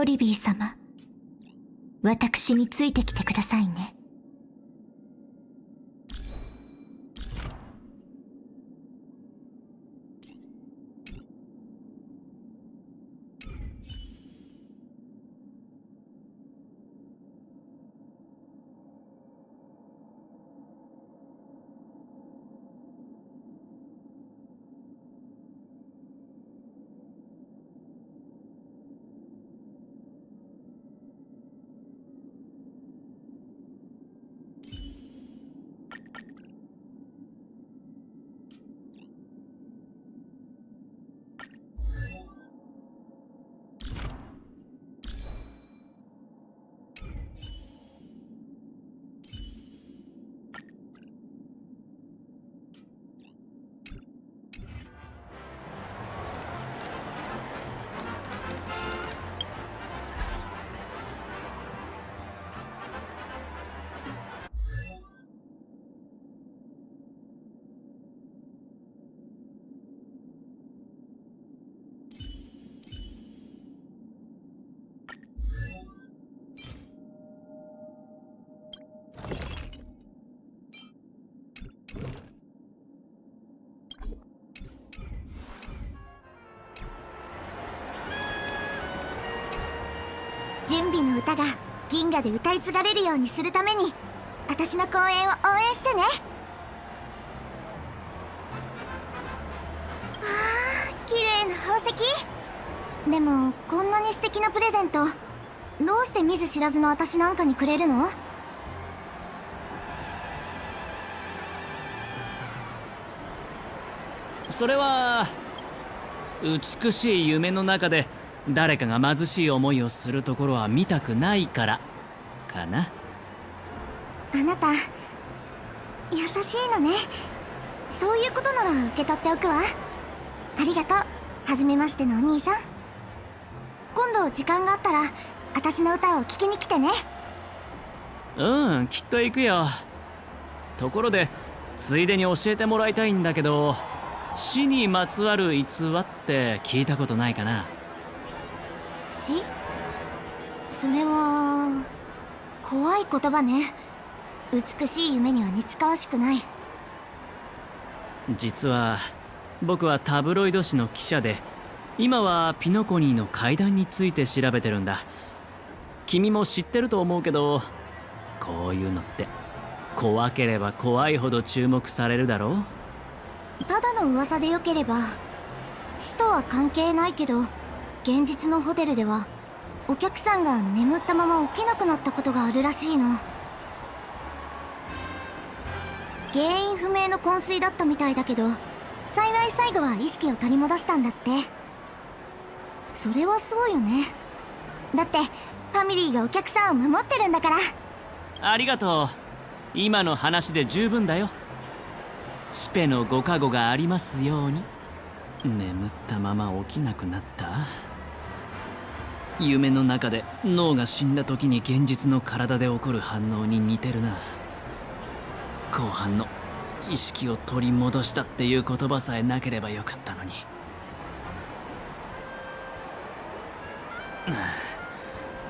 リビー様、私についてきてくださいね。準備の歌が銀河で歌い継がれるようにするために、私の公演を応援してね。綺麗な宝石。でもこんなに素敵なプレゼント、どうして見ず知らずの私なんかにくれるの？それは美しい夢の中で誰かが貧しい思いをするところは見たくないからかな。あなた優しいのね。そういうことなら受け取っておくわ。ありがとう。はじめましてのお兄さん。今度時間があったら私の歌を聴きに来てね。うん、きっと行くよ。ところでついでに教えてもらいたいんだけど、死にまつわる逸話って聞いたことないかな。死？それは怖い言葉ね。美しい夢には似つかわしくない。実は僕はタブロイド紙の記者で、今はピノコニーの階段について調べてるんだ。君も知ってると思うけど、こういうのって怖ければ怖いほど注目されるだろう。ただの噂でよければ死とは関係ないけど、現実のホテルではお客さんが眠ったまま起きなくなったことがあるらしいの。原因不明の昏睡だったみたいだけど、幸い最後は意識を取り戻したんだって。それはそうよね。だってファミリーがお客さんを守ってるんだから。ありがとう。今の話で十分だよ。シペのご加護がありますように。眠ったまま起きなくなった。夢の中で脳が死んだ時に現実の体で起こる反応に似てるな。後半の意識を取り戻したっていう言葉さえなければよかったのに。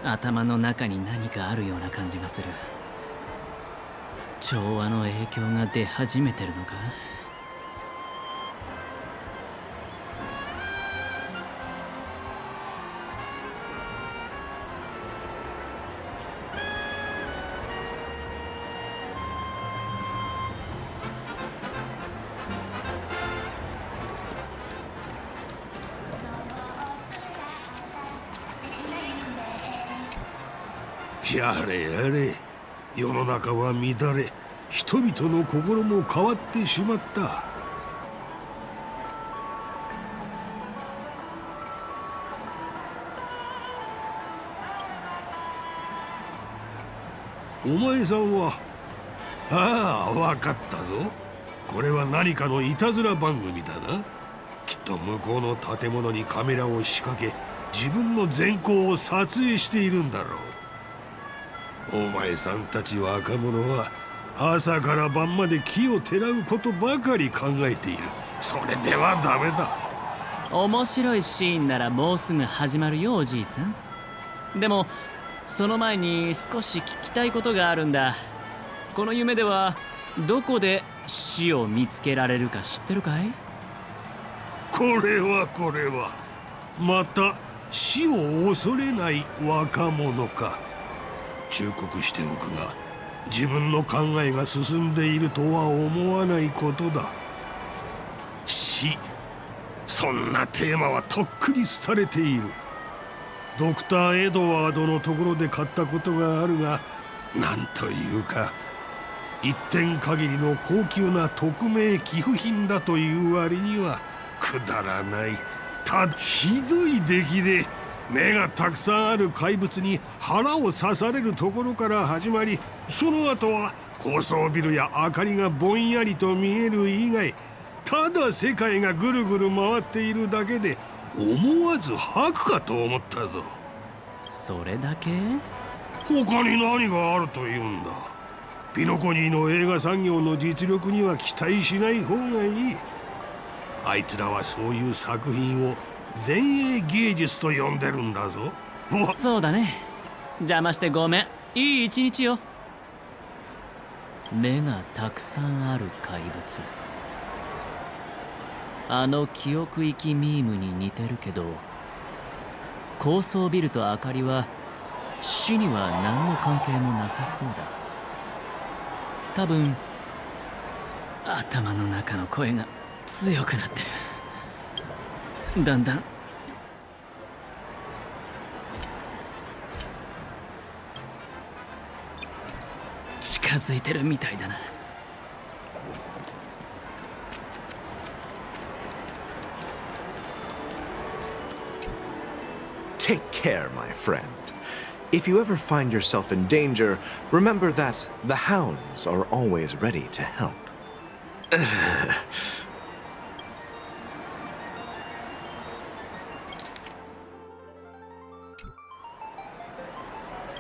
頭の中に何かあるような感じがする。調和の影響が出始めてるのか。やれやれ、世の中は乱れ、人々の心も変わってしまった。お前さんは？ああ、わかったぞ。これは何かのいたずら番組だな。きっと向こうの建物にカメラを仕掛け、自分の善行を撮影しているんだろう。お前さんたち若者は朝から晩まで木をてらうことばかり考えている。それではダメだ。面白いシーンならもうすぐ始まるよ、おじいさん。でもその前に少し聞きたいことがあるんだ。この夢ではどこで死を見つけられるか知ってるかい？これはまた死を恐れない若者か。忠告しておくが、自分の考えが進んでいるとは思わないことだ。死、そんなテーマはとっくに廃れている。ドクター・エドワードのところで買ったことがあるが、なんというか一点限りの高級な匿名寄付品だという割にはくだらない。ただひどい出来で、目がたくさんある怪物に腹を刺されるところから始まり、その後は高層ビルや明かりがぼんやりと見える以外、ただ世界がぐるぐる回っているだけで思わず吐くかと思ったぞ。それだけ？他に何があるというんだ。ピノコニーの映画産業の実力には期待しない方がいい。あいつらはそういう作品を前衛芸術と呼んでるんだぞ。そうだね。邪魔してごめん。いい一日よ。目がたくさんある怪物。あの記憶域ミームに似てるけど、高層ビルと明かりは死には何の関係もなさそうだ。多分頭の中の声が強くなってる。だんだん近づいてるみたいだな。Take care, my friend. If you ever find yourself in danger, remember that the hounds are always ready to help.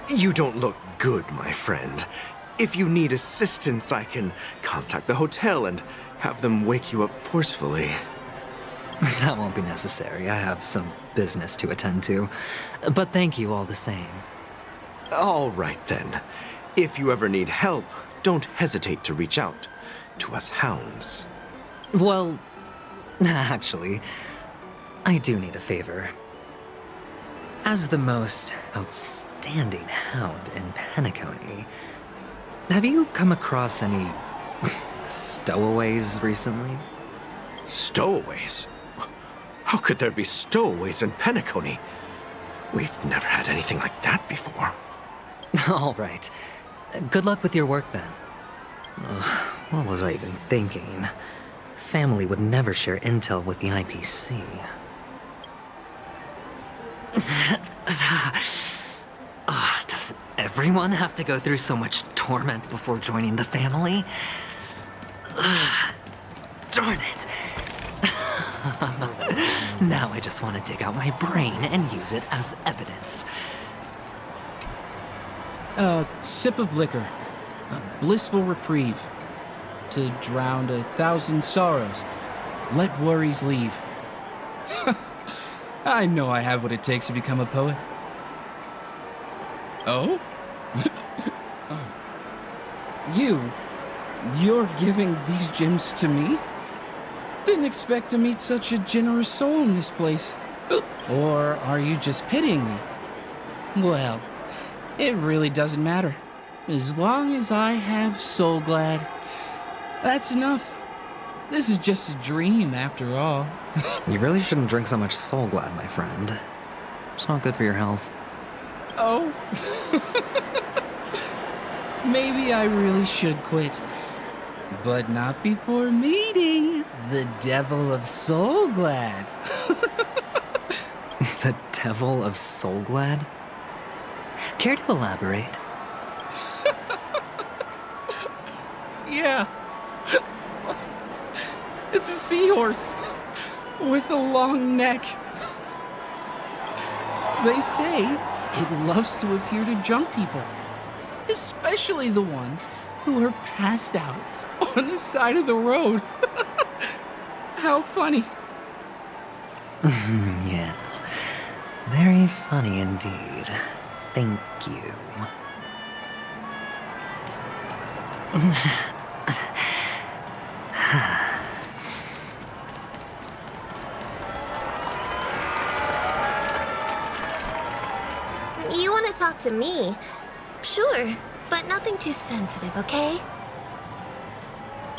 You don't look good, my friend. If you need assistance, I can contact the hotel and have them wake you up forcefully. That won't be necessary. I have some business to attend to. But thank you all the same. All right, then. If you ever need help, don't hesitate to reach out to us hounds. Well, actually, I do need a favor. As the most outstanding hound in Penacony, have you come across any stowaways recently? Stowaways? How could there be stowaways in Penacony? We've never had anything like that before. All right. Good luck with your work, then. What was I even thinking? Family would never share intel with the IPC. Does everyone have to go through so much torment before joining the family? Darn it. Now I just want to dig out my brain and use it as evidence. A sip of liquor, a blissful reprieve, to drown 1,000 sorrows, let worries leave. I know I have what it takes to become a poet. Oh? You're giving these gems to me? Didn't expect to meet such a generous soul in this place. Or are you just pitying me? Well, it really doesn't matter. As long as I have Soul Glad, that's enough. This is just a dream after all. You really shouldn't drink so much Soul Glad, my friend. It's not good for your health. Oh? Maybe I really should quit. But not before meeting the Devil of Soul Glad. The Devil of Soul Glad? Care to elaborate? Yeah. It's a seahorse with a long neck. They say it loves to appear to drunk people, especially the ones who are passed out on the side of the road. How funny. Yeah. Very funny indeed. Thank you. You want to talk to me? Sure, but nothing too sensitive, okay?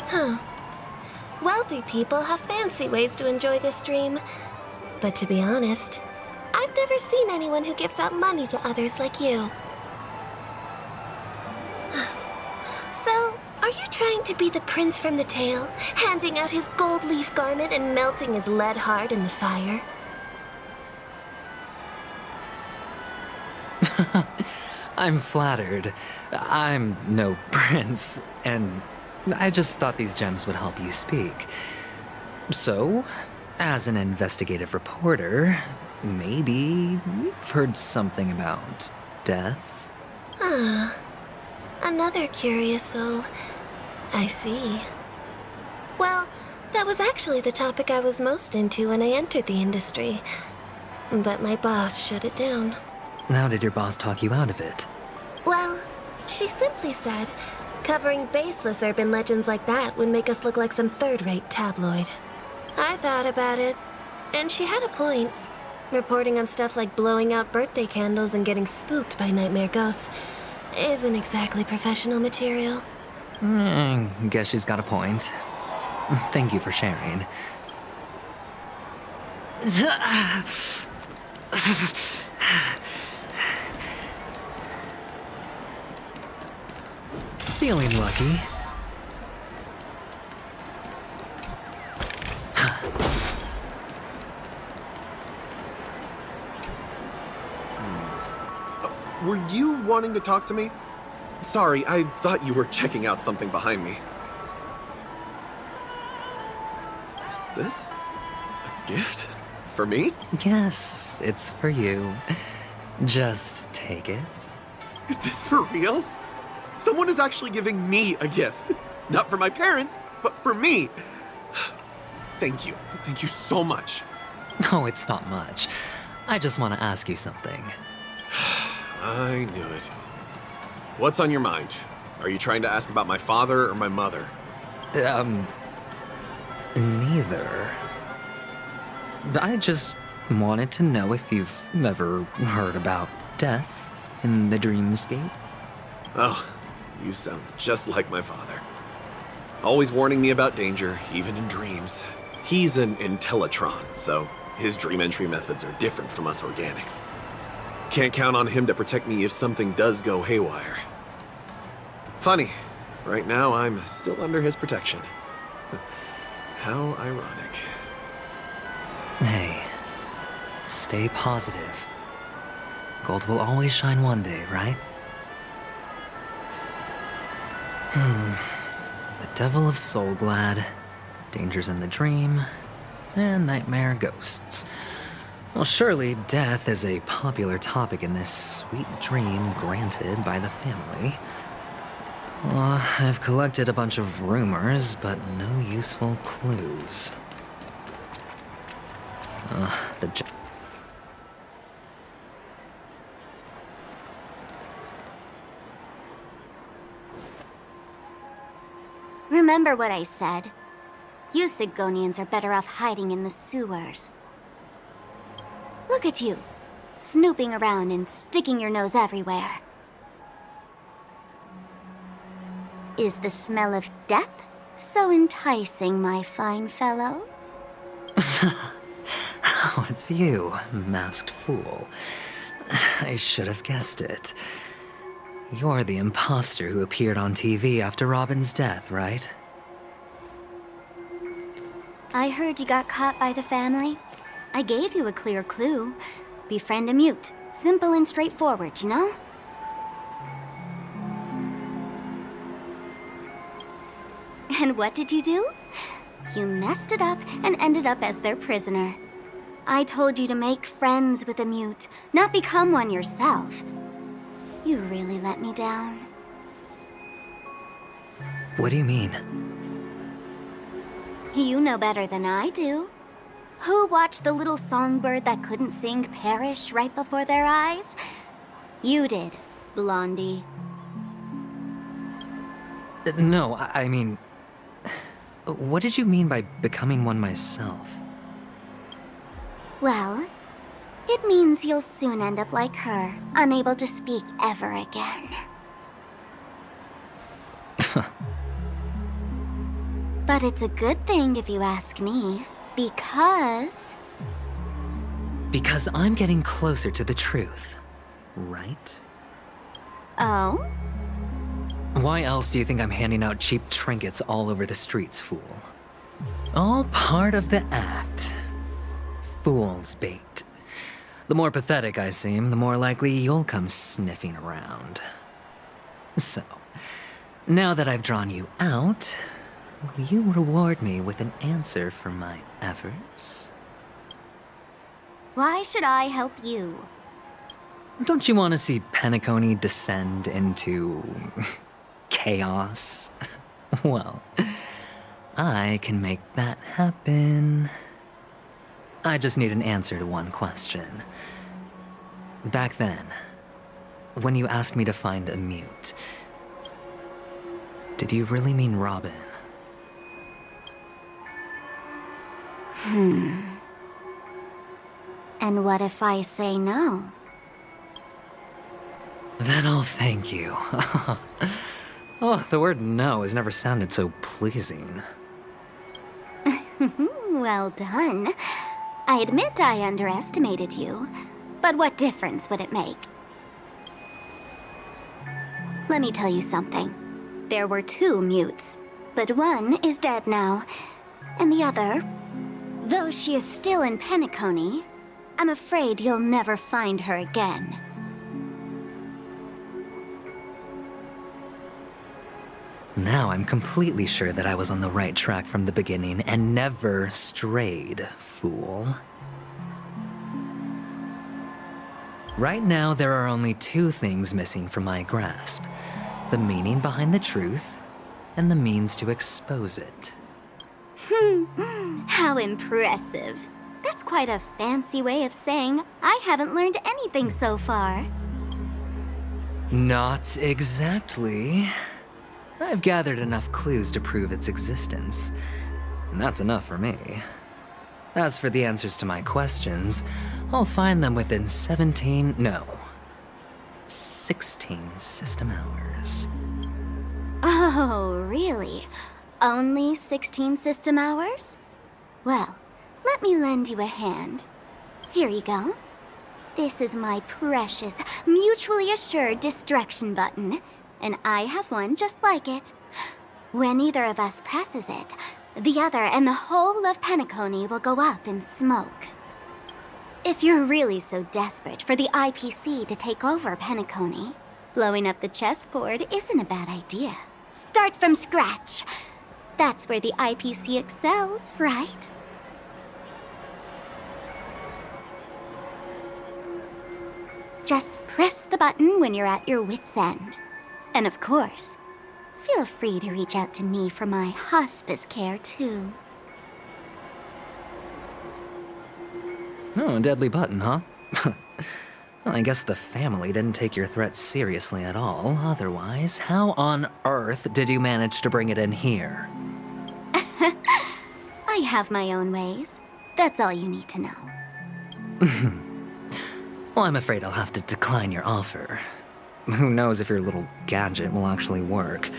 Huh. Wealthy people have fancy ways to enjoy this dream. But to be honest, I've never seen anyone who gives out money to others like you. So, are you trying to be the prince from the tale, handing out his gold leaf garment and melting his lead heart in the fire? I'm flattered. I'm no prince, and I just thought these gems would help you speak. So, as an investigative reporter, maybe you've heard something about death? Another curious soul. I see. Well, that was actually the topic I was most into when I entered the industry. But my boss shut it down. How did your boss talk you out of it? Well, she simply said, covering baseless urban legends like that would make us look like some third-rate tabloid. I thought about it, and she had a point. Reporting on stuff like blowing out birthday candles and getting spooked by nightmare ghosts isn't exactly professional material. Guess she's got a point. Thank you for sharing. Feeling lucky. Were you wanting to talk to me? Sorry, I thought you were checking out something behind me. Is this a gift? For me? Yes, it's for you. Just take it. Is this for real? Someone is actually giving me a gift. Not for my parents, but for me. Thank you. Thank you so much. No, it's not much. I just want to ask you something. I knew it. What's on your mind? Are you trying to ask about my father or my mother? Neither. I just wanted to know if you've ever heard about death in the dreamscape. Oh, you sound just like my father. Always warning me about danger, even in dreams. He's an Intellitron, so his dream entry methods are different from us organics. Can't count on him to protect me if something does go haywire. Funny, right now I'm still under his protection. How ironic. Hey, stay positive. Gold will always shine one day, right? The Devil of Soulglad, Dangers in the Dream, and Nightmare Ghosts. Well, surely death is a popular topic in this sweet dream granted by the family. Well, I've collected a bunch of rumors, but no useful clues. The Remember what I said. You Sigonians are better off hiding in the sewers. Look at you, snooping around and sticking your nose everywhere. Is the smell of death so enticing, my fine fellow? Oh, it's you, masked fool. I should have guessed it. You're the imposter who appeared on TV after Robin's death, right? I heard you got caught by the family. I gave you a clear clue. Befriend a mute. Simple and straightforward, you know? And what did you do? You messed it up and ended up as their prisoner. I told you to make friends with a mute, not become one yourself. You really let me down. What do you mean? You know better than I do. Who watched the little songbird that couldn't sing perish right before their eyes? You did, Blondie. No, I mean... What did you mean by becoming one myself? Well, it means you'll soon end up like her, unable to speak ever again. But it's a good thing if you ask me, because... Because I'm getting closer to the truth, right? Oh? Why else do you think I'm handing out cheap trinkets all over the streets, fool? All part of the act. Fool's bait. The more pathetic I seem, the more likely you'll come sniffing around. So, now that I've drawn you out, will you reward me with an answer for my efforts? Why should I help you? Don't you want to see Penacony descend into... chaos? Well, I can make that happen. I just need an answer to one question. Back then, when you asked me to find a mute, did you really mean Robin? And what if I say no? Then I'll thank you. Oh, the word no has never sounded so pleasing. Well done. I admit I underestimated you, but what difference would it make? Let me tell you something. There were 2 mutes, but one is dead now, and the other, though she is still in Penacony, I'm afraid you'll never find her again. Now I'm completely sure that I was on the right track from the beginning and never strayed, fool. Right now, there are only 2 things missing from my grasp. The meaning behind the truth, and the means to expose it. How impressive. That's quite a fancy way of saying I haven't learned anything so far. Not exactly. I've gathered enough clues to prove its existence, and that's enough for me. As for the answers to my questions, I'll find them within 16 system hours. Oh, really? Only 16 system hours? Well, let me lend you a hand. Here you go. This is my precious, mutually assured distraction button, and I have one just like it. When either of us presses it, the other and the whole of Penacony will go up in smoke. If you're really so desperate for the IPC to take over Penacony, blowing up the chessboard isn't a bad idea. Start from scratch. That's where the IPC excels, right? Just press the button when you're at your wit's end. And of course, feel free to reach out to me for my hospice care, too. Oh, a deadly button, huh? Well, I guess the family didn't take your threat seriously at all. Otherwise, how on earth did you manage to bring it in here? I have my own ways. That's all you need to know. Well, I'm afraid I'll have to decline your offer. Who knows if your little gadget will actually work.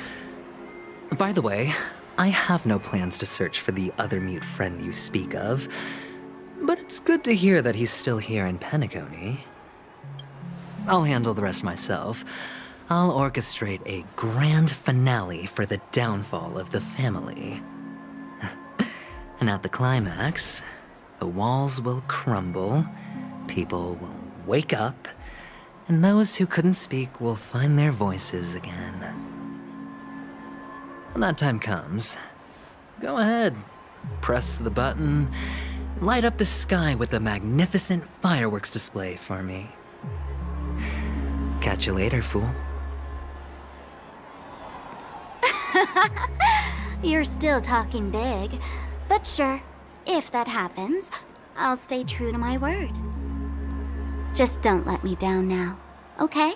By the way, I have no plans to search for the other mute friend you speak of, but it's good to hear that he's still here in Penacony. I'll handle the rest myself. I'll orchestrate a grand finale for the downfall of the family. And at the climax, the walls will crumble, people will wake up, and those who couldn't speak will find their voices again. When that time comes, go ahead, press the button, light up the sky with a magnificent fireworks display for me. Catch you later, fool. You're still talking big, but sure, if that happens, I'll stay true to my word. Just don't let me down now. okay?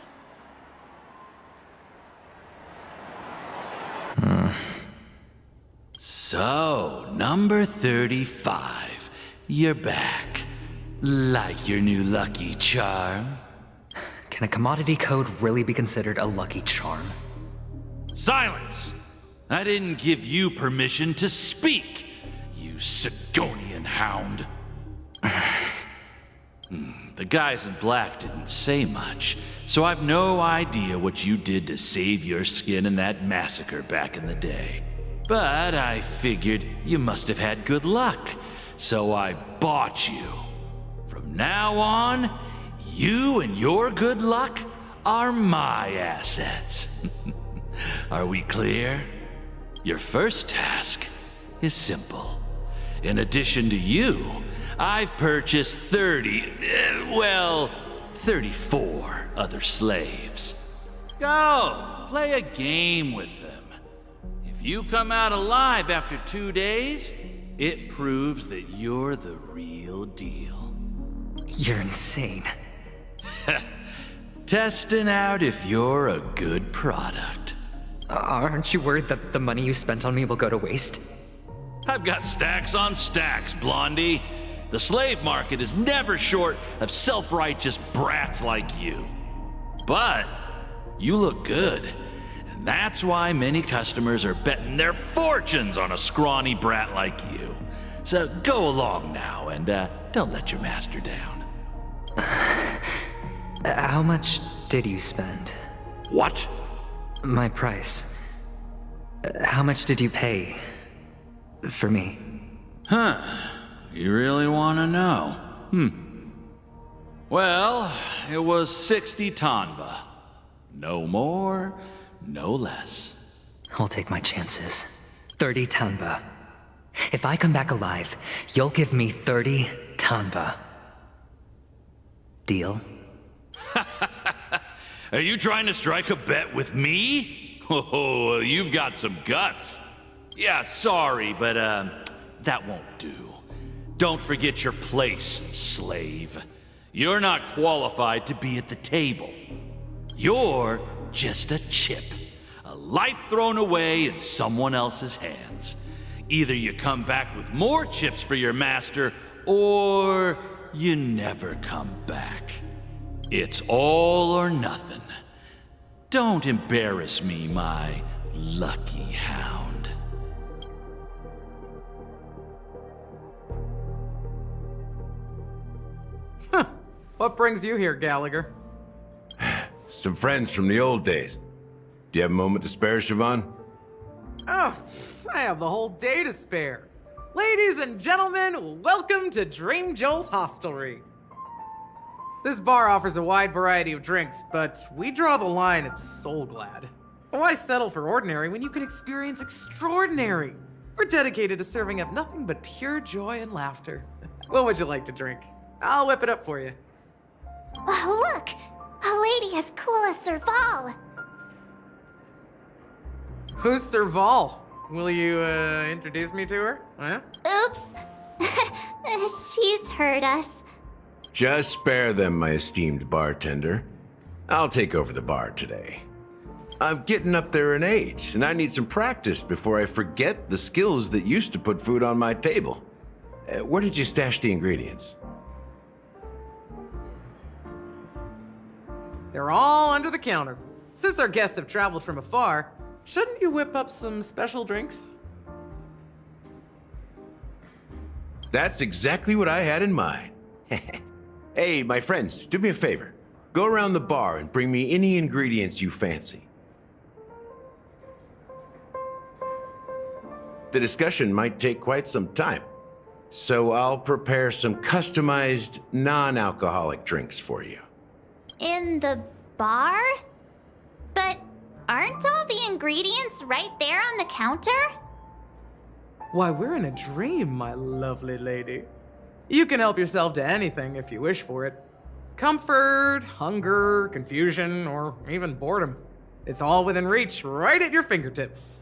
So, number 35. You're back. Like your new lucky charm? Can a commodity code really be considered a lucky charm? Silence! I didn't give you permission to speak, you Sigonian hound. The guys in black didn't say much, so I've no idea what you did to save your skin in that massacre back in the day. But I figured you must have had good luck, so I bought you. From now on, you and your good luck are my assets. Are we clear? Your first task is simple. In addition to you, I've purchased 34 other slaves. Go, play a game with them. If you come out alive after 2 days, it proves that you're the real deal. You're insane. Testing out if you're a good product. Aren't you worried that the money you spent on me will go to waste? I've got stacks on stacks, Blondie. The slave market is never short of self-righteous brats like you. But you look good, and that's why many customers are betting their fortunes on a scrawny brat like you. So go along now, and don't let your master down. How much did you spend? What? My price. How much did you pay for me? Huh. You really want to know? Well, it was 60 tanba. No more, no less. I'll take my chances. 30 tanba. If I come back alive, you'll give me 30 tanba. Deal? Are you trying to strike a bet with me? Oh, you've got some guts. Yeah, sorry, but that won't do. Don't forget your place, slave. You're not qualified to be at the table. You're just a chip. A life thrown away in someone else's hands. Either you come back with more chips for your master, or you never come back. It's all or nothing. Don't embarrass me, my lucky hound. What brings you here, Gallagher? Some friends from the old days. Do you have a moment to spare, Siobhan? Oh, I have the whole day to spare. Ladies and gentlemen, welcome to Dream Jolt Hostelry. This bar offers a wide variety of drinks, but we draw the line at Soul Glad. Why settle for ordinary when you can experience extraordinary? We're dedicated to serving up nothing but pure joy and laughter. What would you like to drink? I'll whip it up for you. Oh, look! A lady as cool as Serval! Who's Serval? Will you, introduce me to her? Huh? Oops. She's heard us. Just spare them, my esteemed bartender. I'll take over the bar today. I'm getting up there in age, and I need some practice before I forget the skills that used to put food on my table. Where did you stash the ingredients? They're all under the counter. Since our guests have traveled from afar, shouldn't you whip up some special drinks? That's exactly what I had in mind. Hey, my friends, do me a favor. Go around the bar and bring me any ingredients you fancy. The discussion might take quite some time, so I'll prepare some customized, non-alcoholic drinks for you. In the bar? But aren't all the ingredients right there on the counter? Why, we're in a dream, my lovely lady. You can help yourself to anything if you wish for it. Comfort, hunger, confusion, or even boredom. It's all within reach, right at your fingertips.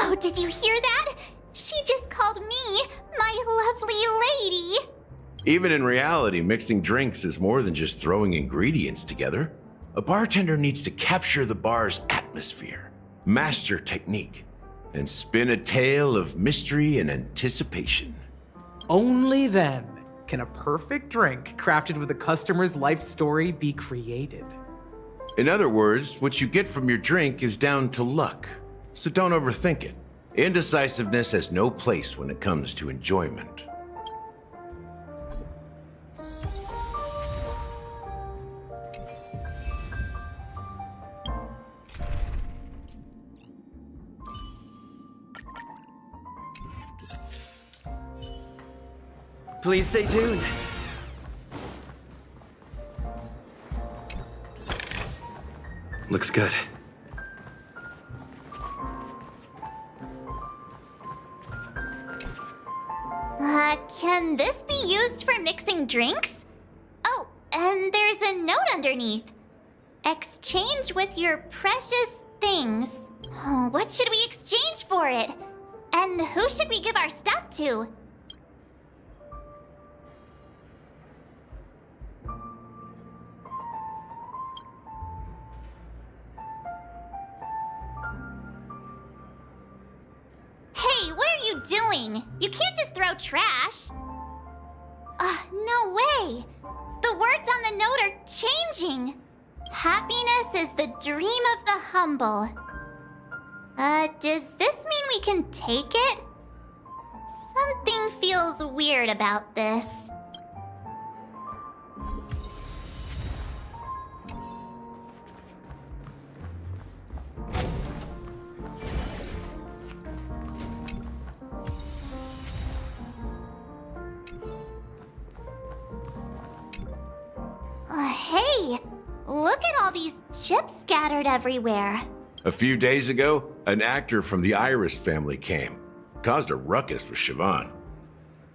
Oh, did you hear that? She just called me my lovely lady. Even in reality, mixing drinks is more than just throwing ingredients together. A bartender needs to capture the bar's atmosphere, master technique, and spin a tale of mystery and anticipation. Only then can a perfect drink crafted with a customer's life story be created. In other words, what you get from your drink is down to luck, so don't overthink it. Indecisiveness has no place when it comes to enjoyment. Please stay tuned. Looks good. Can this be used for mixing drinks? Oh, and there's a note underneath. Exchange with your precious things. Oh, what should we exchange for it? And who should we give our stuff to? Hey, what are you doing? You can't just throw trash. No way. The words on the note are changing. Happiness is the dream of the humble. Does this mean we can take it? Something feels weird about this. Hey, look at all these chips scattered everywhere. A few days ago, an actor from the Iris family came. Caused a ruckus with Siobhan.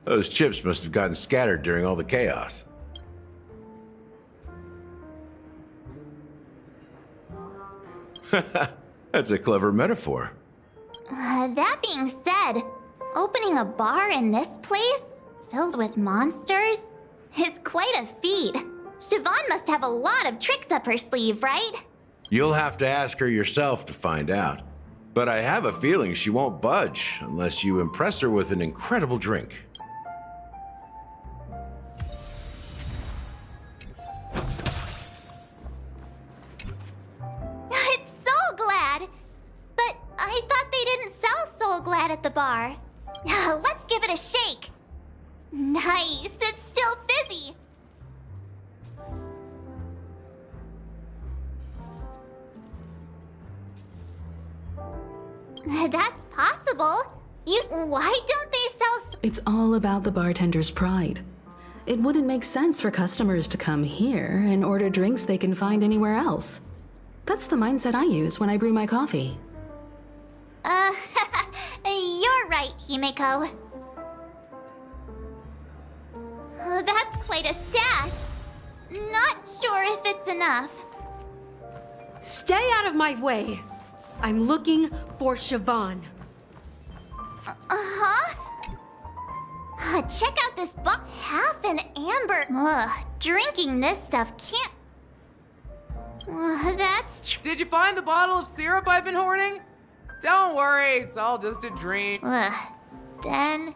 Those chips must have gotten scattered during all the chaos. That's a clever metaphor. That being said, opening a bar in this place, filled with monsters, is quite a feat. Siobhan must have a lot of tricks up her sleeve, right? You'll have to ask her yourself to find out. But I have a feeling she won't budge unless you impress her with an incredible drink. It's Soul Glad! But I thought they didn't sell Soul Glad at the bar. Let's give it a shake. Nice, it's still fizzy. That's possible. Why don't they sell? It's all about the bartender's pride. It wouldn't make sense for customers to come here and order drinks they can find anywhere else. That's the mindset I use when I brew my coffee. You're right, Himeko. That's quite a stash. Not sure if it's enough. Stay out of my way. I'm looking for Siobhan. Check out this book. Half an amber. Drinking this stuff can't. That's true. Did you find the bottle of syrup I've been hoarding? Don't worry, it's all just a dream. Then.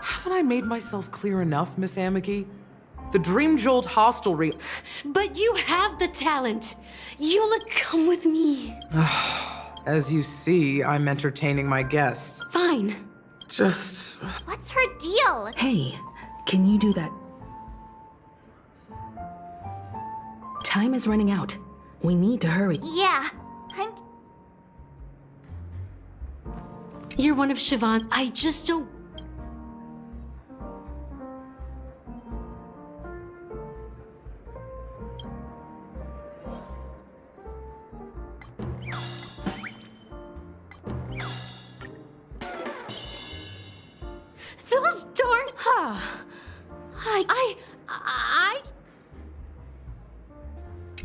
Haven't I made myself clear enough, Miss Amogussy? The Dream Jolt hostelry. But you have the talent. You'll come with me. As you see, I'm entertaining my guests. Fine. Just. What's her deal? Hey, can you do that? Time is running out. We need to hurry. Yeah, You're one of Siobhan. I just don't.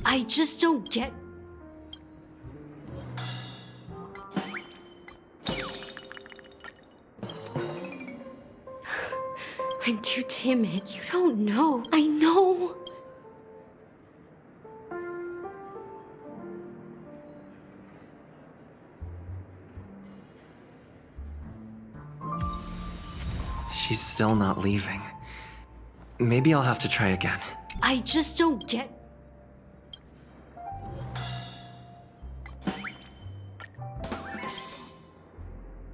I just don't get. I'm too timid. You don't know. I know. She's still not leaving. Maybe I'll have to try again. I just don't get.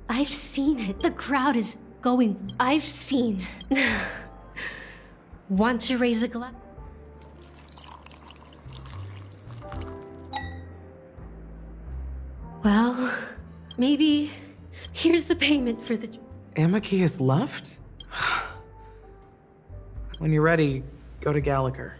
I've seen it. The crowd is going. I've seen. Want to raise a glass? Well, maybe here's the payment for the. Amogussy has left? When you're ready, go to Gallagher.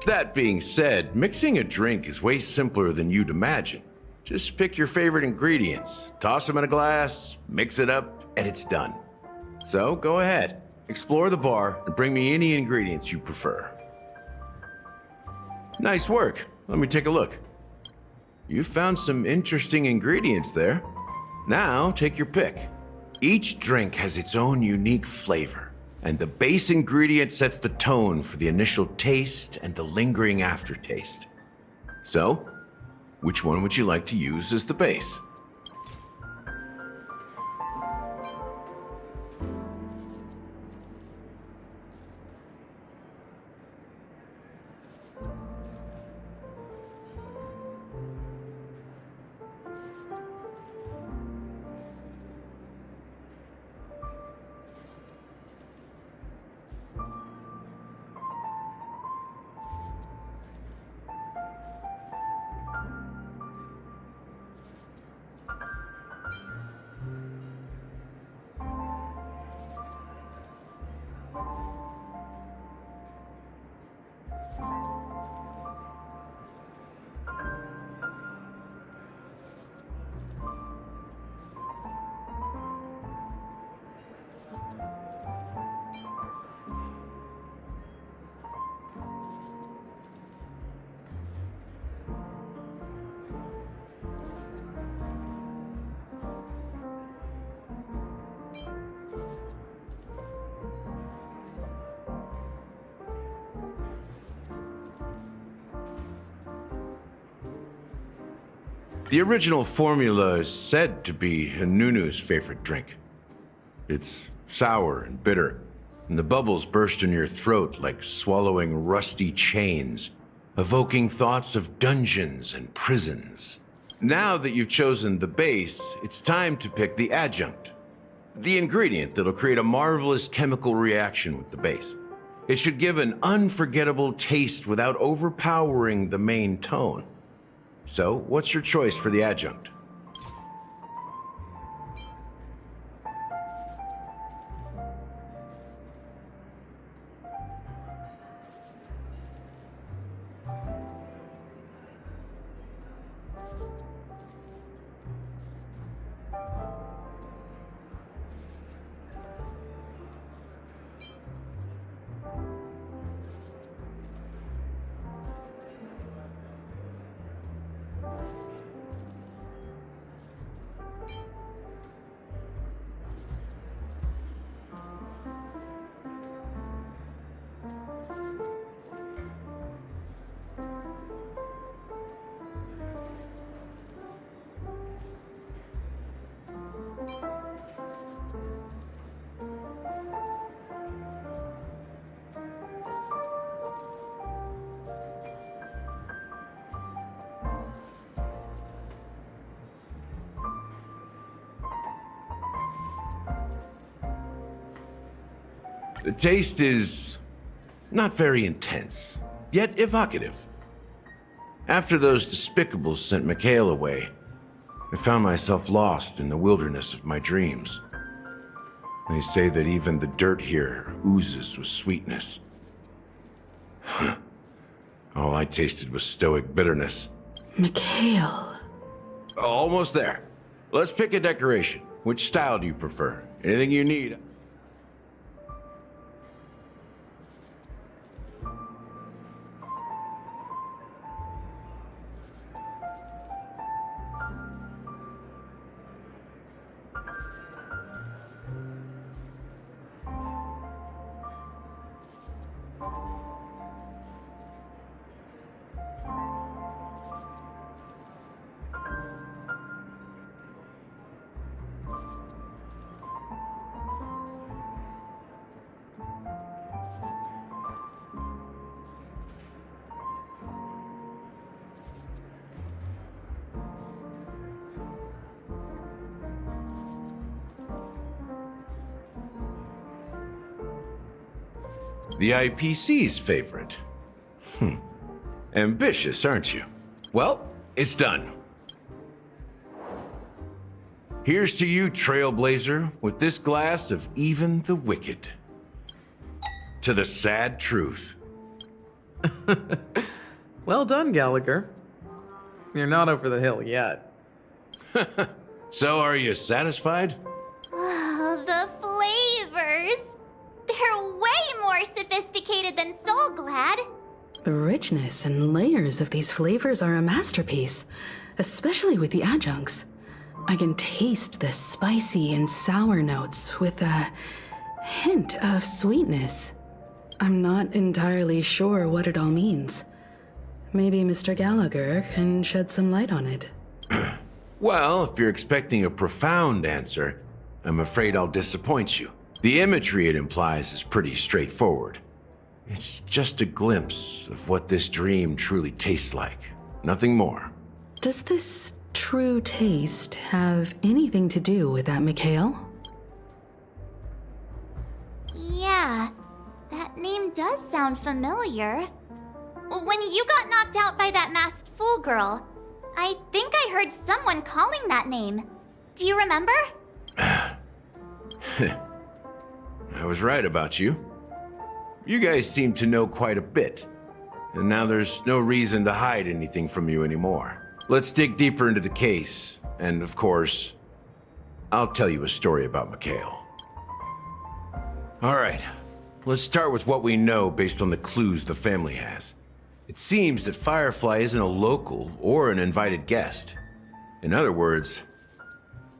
That being said, mixing a drink is way simpler than you'd imagine. Just pick your favorite ingredients, toss them in a glass, mix it up, and it's done. So go ahead, explore the bar, and bring me any ingredients you prefer. Nice work. Let me take a look. You found some interesting ingredients there. Now take your pick. Each drink has its own unique flavor, and the base ingredient sets the tone for the initial taste and the lingering aftertaste. So, which one would you like to use as the base? The original formula is said to be Nunu's favorite drink. It's sour and bitter, and the bubbles burst in your throat like swallowing rusty chains, evoking thoughts of dungeons and prisons. Now that you've chosen the base, it's time to pick the adjunct, the ingredient that'll create a marvelous chemical reaction with the base. It should give an unforgettable taste without overpowering the main tone. So, what's your choice for the adjunct? The taste is not very intense, yet evocative. After those despicables sent Mikhail away, I found myself lost in the wilderness of my dreams. They say that even the dirt here oozes with sweetness. All I tasted was stoic bitterness. Mikhail. Almost there. Let's pick a decoration. Which style do you prefer? Anything you need? The IPC's favorite. Ambitious, aren't you? Well, it's done. Here's to you, Trailblazer, with this glass of even the wicked. To the sad truth. Well done, Gallagher. You're not over the hill yet. So, are you satisfied? Oh, the flavors! They're way more sophisticated than Soul Glad. The richness and layers of these flavors are a masterpiece, especially with the adjuncts. I can taste the spicy and sour notes with a hint of sweetness. I'm not entirely sure what it all means. Maybe Mr. Gallagher can shed some light on it. Well, if you're expecting a profound answer, I'm afraid I'll disappoint you. The imagery it implies is pretty straightforward. It's just a glimpse of what this dream truly tastes like. Nothing more. Does this true taste have anything to do with that Mikhail? Yeah, that name does sound familiar. When you got knocked out by that masked fool girl, I think I heard someone calling that name. Do you remember? I was right about you. You guys seem to know quite a bit. And now there's no reason to hide anything from you anymore. Let's dig deeper into the case. And of course, I'll tell you a story about Mikhail. Alright, let's start with what we know based on the clues the family has. It seems that Firefly isn't a local or an invited guest. In other words,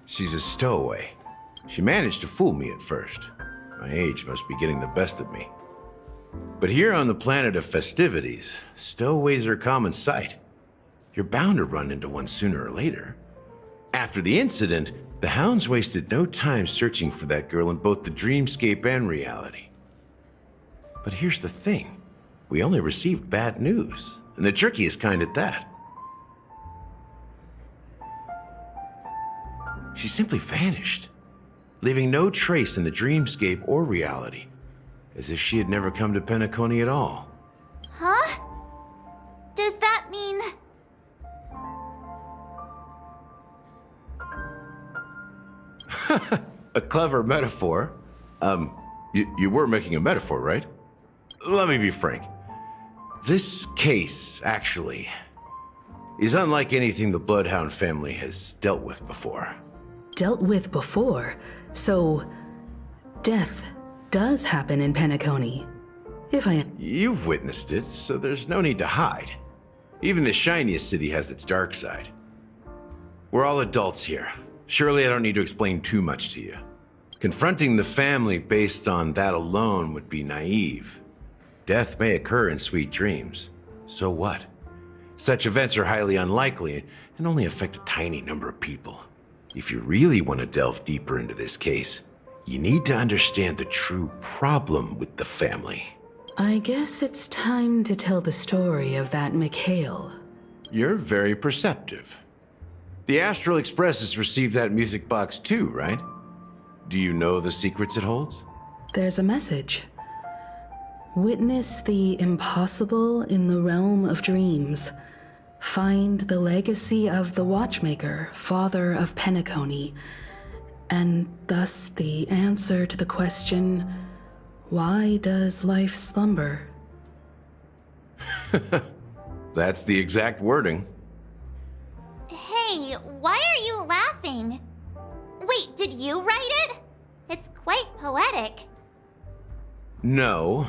she's a stowaway. She managed to fool me at first. My age must be getting the best of me. But here on the planet of festivities, stowaways are a common sight. You're bound to run into one sooner or later. After the incident, the hounds wasted no time searching for that girl in both the dreamscape and reality. But here's the thing. We only received bad news, and the trickiest kind at that. She simply vanished, leaving no trace in the dreamscape or reality, as if she had never come to Penacony at all. Huh? Does that mean... A clever metaphor. You were making a metaphor, right? Let me be frank. This case, actually, is unlike anything the Bloodhound family has dealt with before. Dealt with before? So, death does happen in Penacony. You've witnessed it, so there's no need to hide. Even the shiniest city has its dark side. We're all adults here. Surely I don't need to explain too much to you. Confronting the family based on that alone would be naive. Death may occur in sweet dreams. So what? Such events are highly unlikely and only affect a tiny number of people. If you really want to delve deeper into this case, you need to understand the true problem with the family. I guess it's time to tell the story of that Mikhail. You're very perceptive. The Astral Express has received that music box too, right? Do you know the secrets it holds? There's a message. Witness the impossible in the realm of dreams. Find the legacy of the Watchmaker, father of Penacony, and thus the answer to the question, why does life slumber? That's the exact wording. Hey, why Did you write it? It's quite poetic. No,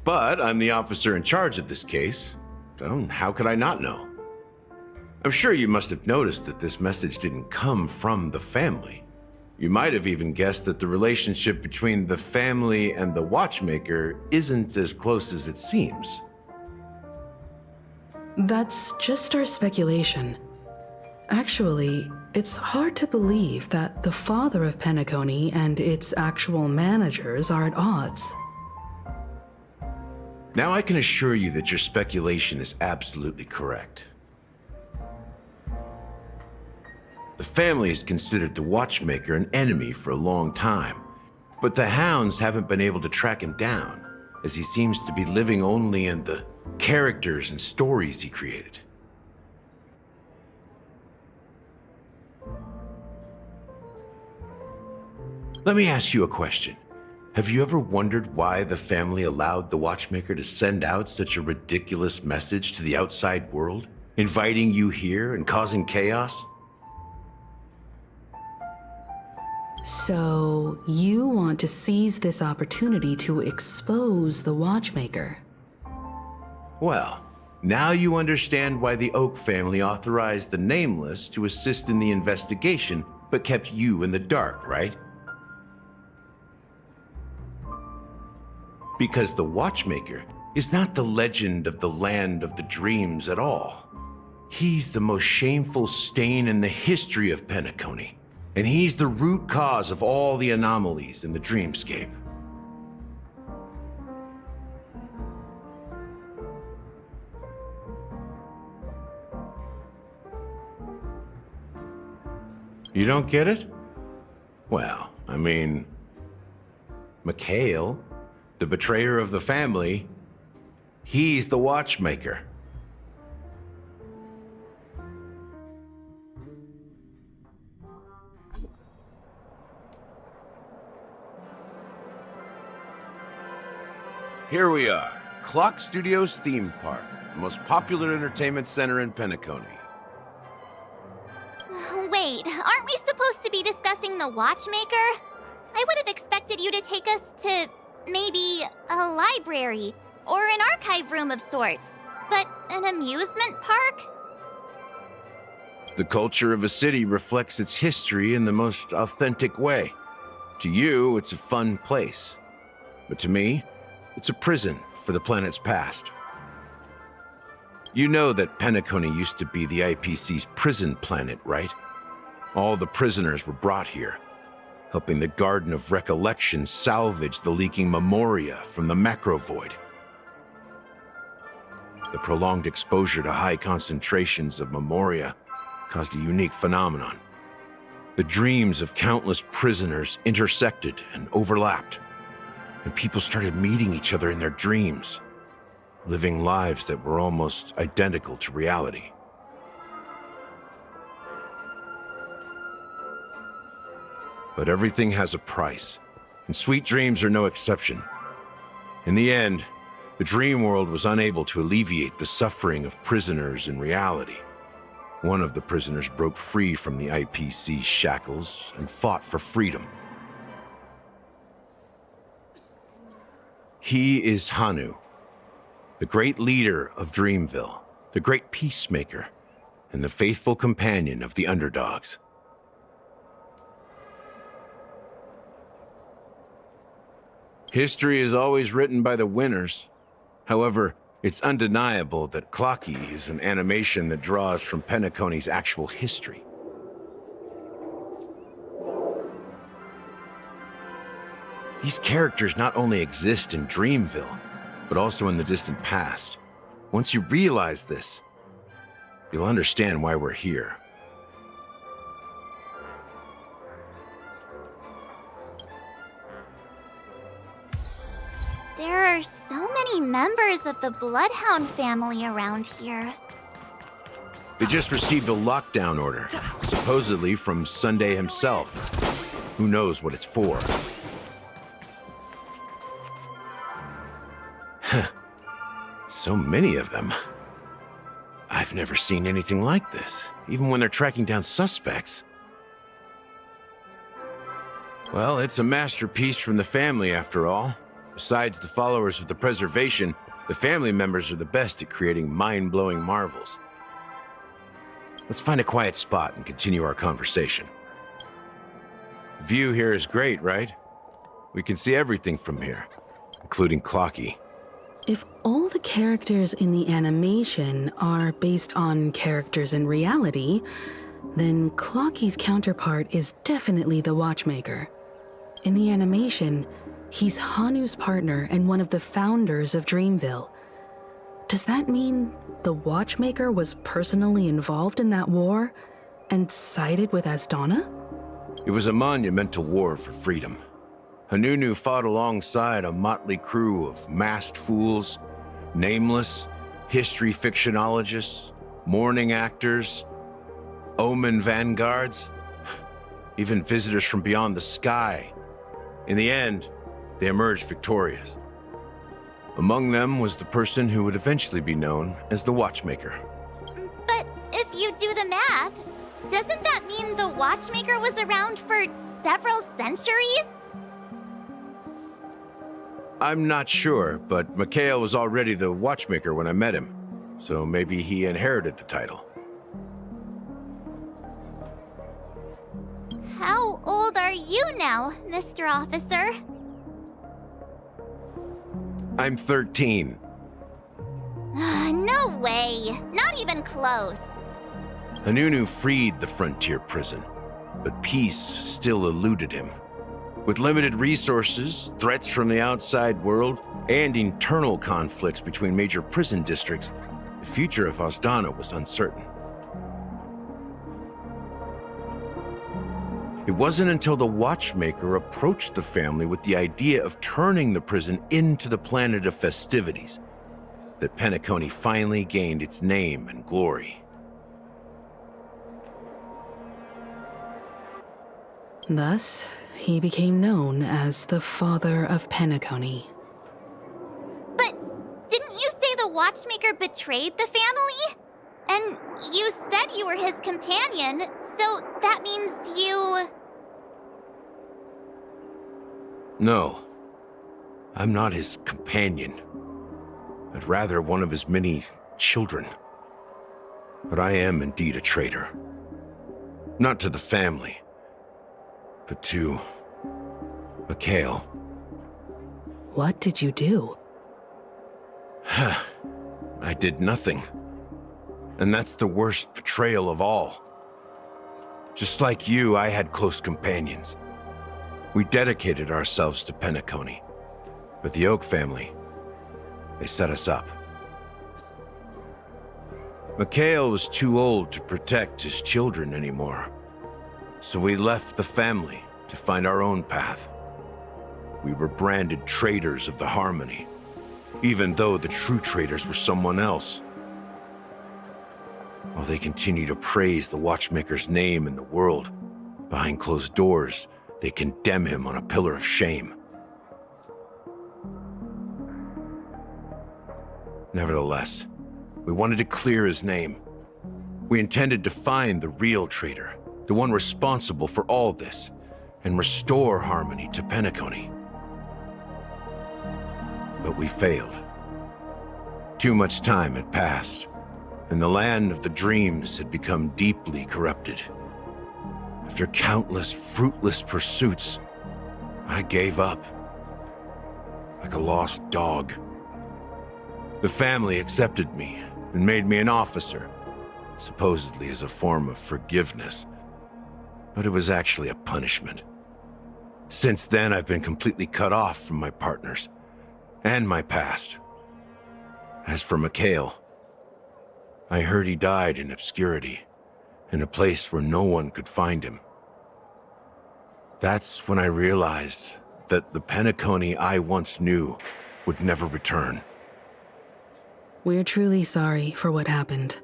but I'm the officer in charge of this case, so how could I not know? I'm sure you must have noticed that this message didn't come from the family. You might have even guessed that the relationship between the family and the watchmaker isn't as close as it seems. That's just our speculation. Actually, it's hard to believe that the father of Penacony and its actual managers are at odds. Now I can assure you that your speculation is absolutely correct. The family has considered the watchmaker an enemy for a long time, but the hounds haven't been able to track him down, as he seems to be living only in the characters and stories he created. Let me ask you a question. Have you ever wondered why the family allowed the watchmaker to send out such a ridiculous message to the outside world, inviting you here and causing chaos? So, you want to seize this opportunity to expose the watchmaker? Well, now you understand why the Oak family authorized the Nameless to assist in the investigation, but kept you in the dark, right? Because the Watchmaker is not the legend of the Land of the Dreams at all. He's the most shameful stain in the history of Penacony, and he's the root cause of all the anomalies in the dreamscape. You don't get it? Well, I mean, Mikhail, the betrayer of the family, he's the watchmaker. Here we are, Clock Studios Theme Park, the most popular entertainment center in Penacony. Wait, aren't we supposed to be discussing the Watchmaker? I would have expected you to take us to maybe a library or an archive room of sorts. But an amusement park? The culture of a city reflects its history in the most authentic way. To you, it's a fun place. But to me, it's a prison for the planet's past. You know that Penacony used to be the IPC's prison planet, right? All the prisoners were brought here, helping the Garden of Recollection salvage the leaking memoria from the macro void. The prolonged exposure to high concentrations of memoria caused a unique phenomenon. The dreams of countless prisoners intersected and overlapped, and people started meeting each other in their dreams, living lives that were almost identical to reality. But everything has a price, and sweet dreams are no exception. In the end, the dream world was unable to alleviate the suffering of prisoners in reality. One of the prisoners broke free from the IPC shackles and fought for freedom. He is Hanu, the great leader of Dreamville, the great peacemaker, and the faithful companion of the underdogs. History is always written by the winners. However, it's undeniable that Clocky is an animation that draws from Penacony's actual history. These characters not only exist in Dreamville, but also in the distant past. Once you realize this, you'll understand why we're here. There are so many members of the Bloodhound family around here. They just received a lockdown order, supposedly from Sunday himself. Who knows what it's for? So many of them. I've never seen anything like this, even when they're tracking down suspects. Well, it's a masterpiece from the family, after all. Besides the followers of the preservation, the family members are the best at creating mind-blowing marvels. Let's find a quiet spot and continue our conversation. View here is great, right? We can see everything from here, including Clocky. If all the characters in the animation are based on characters in reality, then Clocky's counterpart is definitely the Watchmaker. In the animation, he's Hanu's partner and one of the founders of Dreamville. Does that mean the Watchmaker was personally involved in that war and sided with Asdana? It was a monumental war for freedom. Hanunu fought alongside a motley crew of masked fools, nameless, history fictionologists, mourning actors, omen vanguards, even visitors from beyond the sky. In the end, they emerged victorious. Among them was the person who would eventually be known as the Watchmaker. But if you do the math, doesn't that mean the Watchmaker was around for several centuries? I'm not sure, but Mikhail was already the Watchmaker when I met him, so maybe he inherited the title. How old are you now, Mr. Officer? I'm 13. No way. Not even close. Hanunu freed the frontier prison, but peace still eluded him. With limited resources, threats from the outside world, and internal conflicts between major prison districts, the future of Asdana was uncertain. It wasn't until the Watchmaker approached the family with the idea of turning the prison into the planet of festivities that Penacony finally gained its name and glory. Thus, he became known as the Father of Penacony. But didn't you say the Watchmaker betrayed the family? And you said you were his companion, so that means you... No, I'm not his companion, but rather one of his many children. But I am indeed a traitor. Not to the family, but to Mikhail. What did you do? I did nothing. And that's the worst betrayal of all. Just like you, I had close companions. We dedicated ourselves to Penacony. But the Oak family, they set us up. Mikhail was too old to protect his children anymore. So we left the family to find our own path. We were branded traitors of the Harmony, even though the true traitors were someone else. While they continue to praise the Watchmaker's name in the world, behind closed doors, they condemn him on a pillar of shame. Nevertheless, we wanted to clear his name. We intended to find the real traitor, the one responsible for all this, and restore harmony to Penacony. But we failed. Too much time had passed, and the land of the dreams had become deeply corrupted. After countless fruitless pursuits, I gave up, like a lost dog. The family accepted me and made me an officer, supposedly as a form of forgiveness. But it was actually a punishment. Since then, I've been completely cut off from my partners and my past. As for Mikhail, I heard he died in obscurity, in a place where no one could find him. That's when I realized that the Penacony I once knew would never return. We're truly sorry for what happened.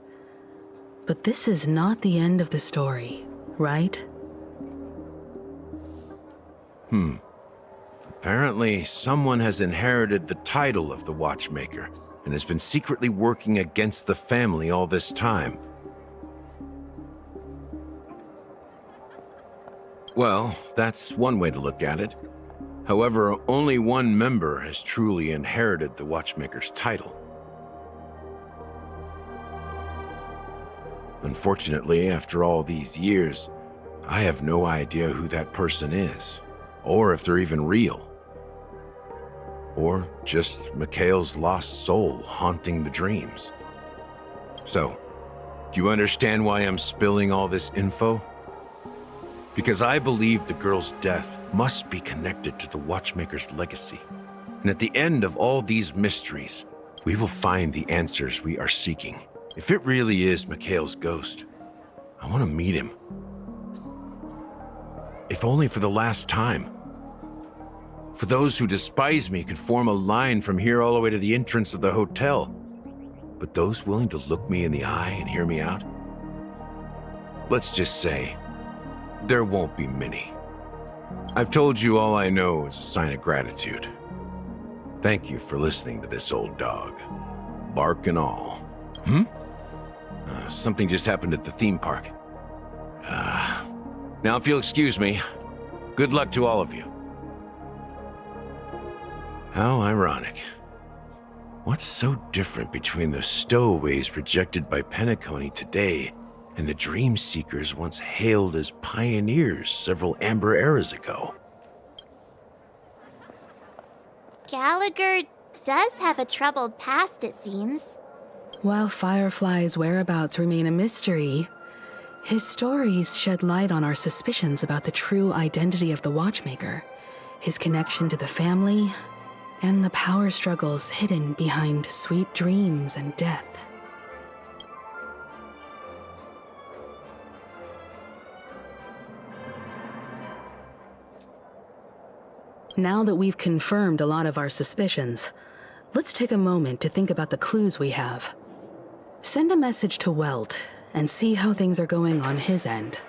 But this is not the end of the story, right? Apparently, someone has inherited the title of the Watchmaker and has been secretly working against the family all this time. Well, that's one way to look at it. However, only one member has truly inherited the Watchmaker's title. Unfortunately, after all these years, I have no idea who that person is, or if they're even real. Or just Mikhail's lost soul haunting the dreams. So, do you understand why I'm spilling all this info? Because I believe the girl's death must be connected to the Watchmaker's legacy. And at the end of all these mysteries, we will find the answers we are seeking. If it really is Mikhail's ghost, I want to meet him. If only for the last time. For those who despise me could form a line from here all the way to the entrance of the hotel. But those willing to look me in the eye and hear me out? Let's just say, there won't be many. I've told you all I know is a sign of gratitude. Thank you for listening to this old dog. Bark and all. Something just happened at the theme park. Now if you'll excuse me, good luck to all of you. How ironic. What's so different between the stowaways projected by Penacony today and the dream seekers once hailed as pioneers several amber eras ago? Gallagher does have a troubled past, it seems. While Firefly's whereabouts remain a mystery, his stories shed light on our suspicions about the true identity of the Watchmaker, his connection to the family, and the power struggles hidden behind sweet dreams and death. Now that we've confirmed a lot of our suspicions, let's take a moment to think about the clues we have. Send a message to Welt and see how things are going on his end.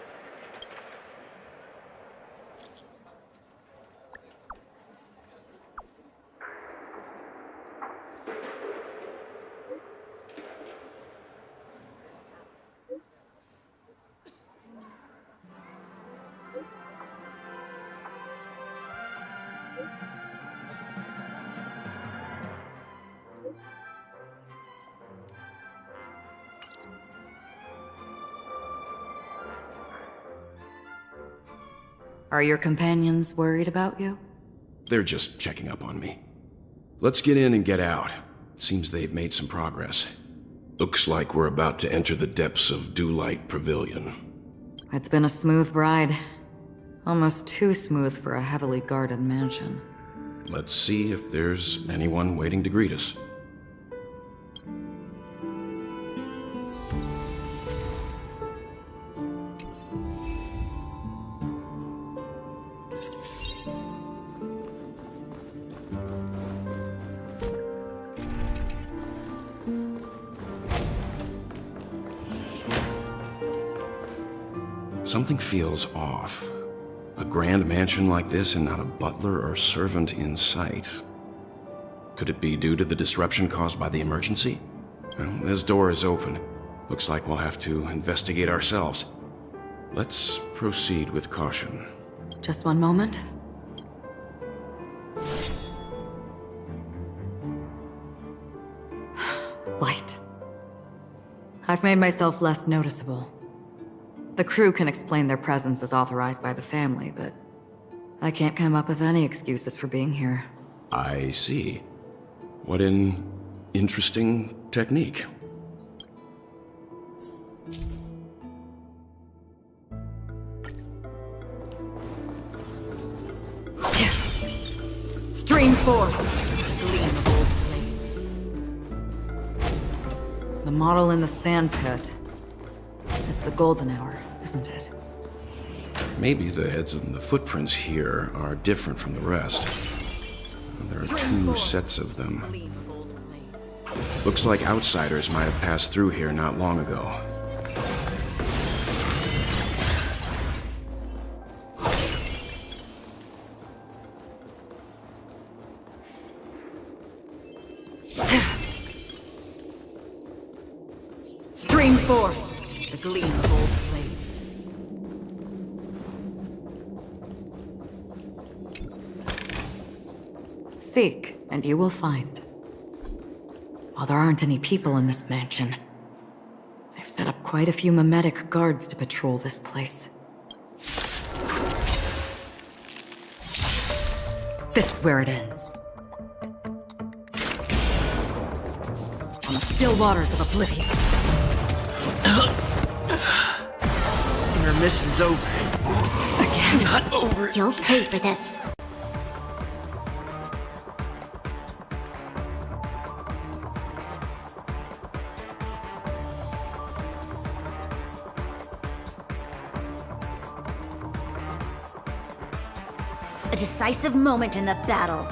Are your companions worried about you? They're just checking up on me. Let's get in and get out. Seems they've made some progress. Looks like we're about to enter the depths of Dewlight Pavilion. It's been a smooth ride. Almost too smooth for a heavily guarded mansion. Let's see if there's anyone waiting to greet us. Something feels off. A grand mansion like this and not a butler or servant in sight. Could it be due to the disruption caused by the emergency? Well, this door is open. Looks like we'll have to investigate ourselves. Let's proceed with caution. Just one moment. Light. I've made myself less noticeable. The crew can explain their presence as authorized by the family, but I can't come up with any excuses for being here. I see. What an interesting technique. Stream forth, gleam of old blades. The model in the sand pit. It's the golden hour, isn't it? Maybe the heads and the footprints here are different from the rest. There are two sets of them. Looks like outsiders might have passed through here not long ago. Stream forth, the gleam of old blades. Seek, and you will find. While there aren't any people in this mansion, they've set up quite a few mimetic guards to patrol this place. This is where it ends. On the still waters of oblivion. Intermission's over. Again. Not over. You'll pay for this. A decisive moment in the battle.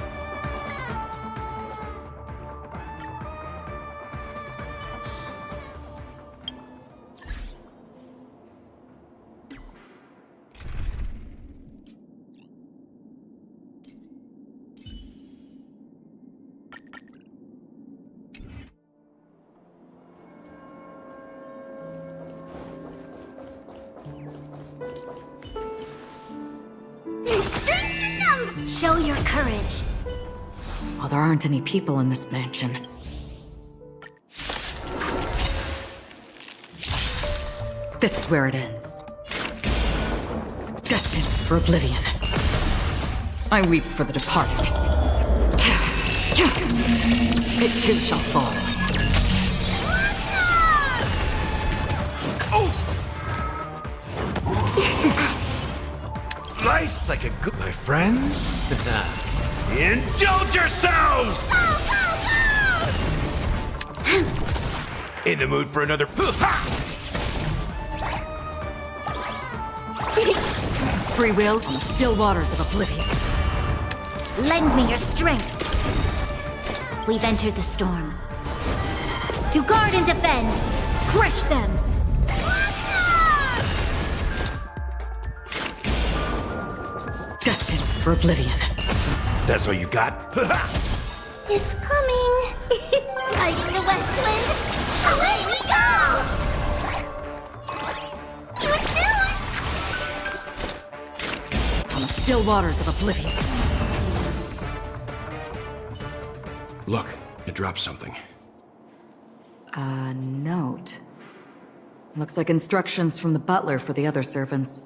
Show your courage. While there aren't any people in this mansion, this is where it ends. Destined for oblivion. I weep for the departed. It too shall fall. Nice like a good... My friends? Indulge yourselves! In the mood for another... Free will on the still waters of oblivion. Lend me your strength. We've entered the storm. To guard and defend. Crush them. Destined for oblivion. That's all you got? It's coming. Fighting the west wind. Away we go. On the still waters of oblivion. Look, it dropped something. A note. Looks like instructions from the butler for the other servants.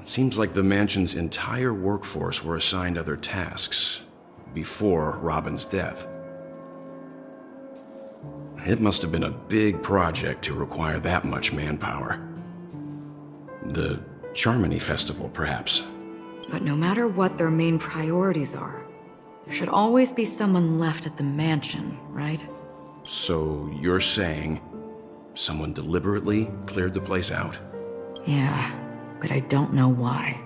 Seems like the mansion's entire workforce were assigned other tasks before Robin's death. It must have been a big project to require that much manpower. The Charmony Festival, perhaps. But no matter what their main priorities are, there should always be someone left at the mansion, right? So you're saying someone deliberately cleared the place out? Yeah, but I don't know why.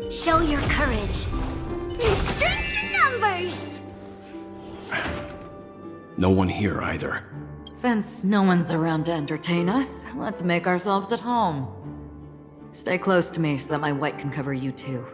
Show your courage. Strength in numbers. No one here either. Since no one's around to entertain us, let's make ourselves at home. Stay close to me so that my white can cover you too.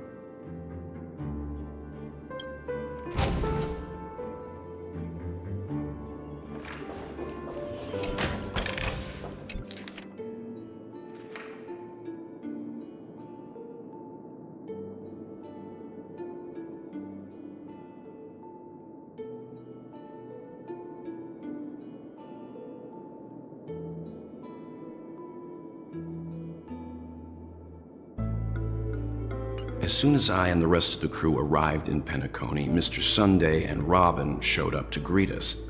As soon as I and the rest of the crew arrived in Penacony, Mr. Sunday and Robin showed up to greet us.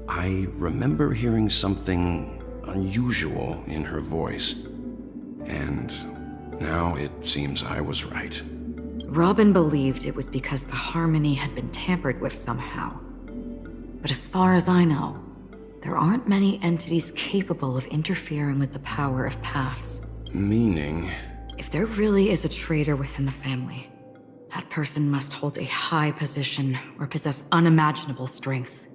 I remember hearing something unusual in her voice, and now it seems I was right. Robin believed it was because the harmony had been tampered with somehow. But as far as I know, there aren't many entities capable of interfering with the power of paths. Meaning? If there really is a traitor within the family, that person must hold a high position or possess unimaginable strength.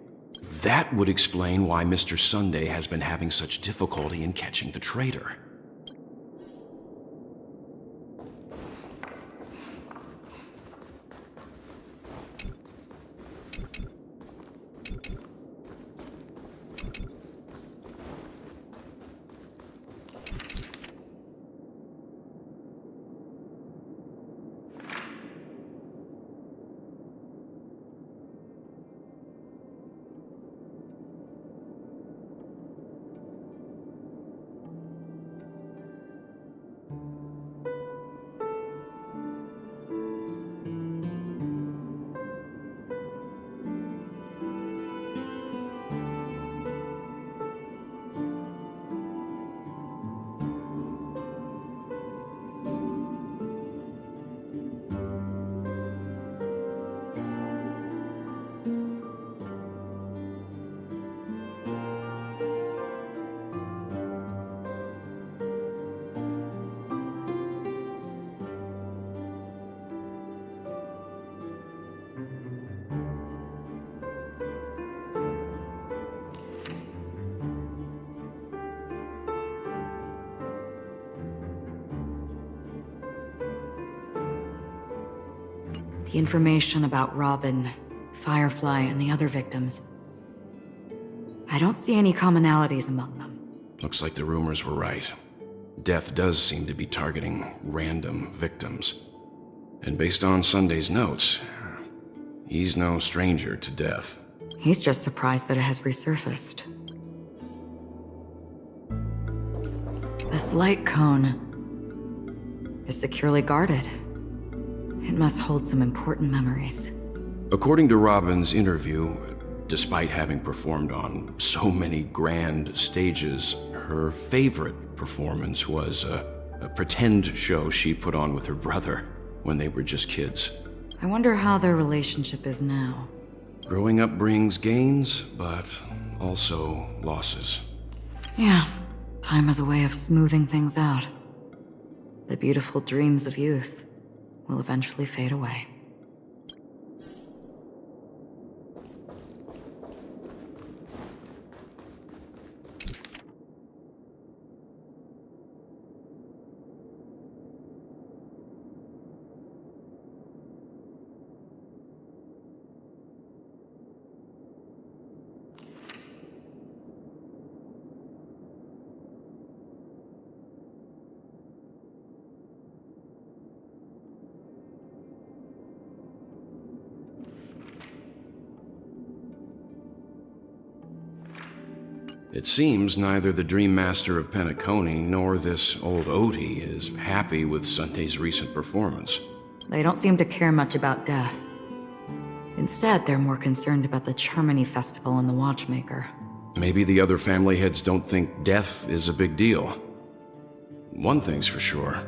That would explain why Mr. Sunday has been having such difficulty in catching the traitor. The information about Robin, Firefly, and the other victims. I don't see any commonalities among them. Looks like the rumors were right. Death does seem to be targeting random victims. And based on Sunday's notes, he's no stranger to death. He's just surprised that it has resurfaced. This light cone is securely guarded. It must hold some important memories. According to Robin's interview, despite having performed on so many grand stages, her favorite performance was a pretend show she put on with her brother when they were just kids. I wonder how their relationship is now. Growing up brings gains, but also losses. Yeah, time has a way of smoothing things out. The beautiful dreams of youth will eventually fade away. It seems neither the Dream Master of Penacony nor this old Odie is happy with Sunday's recent performance. They don't seem to care much about death. Instead, they're more concerned about the Charmony Festival and the Watchmaker. Maybe the other family heads don't think death is a big deal. One thing's for sure.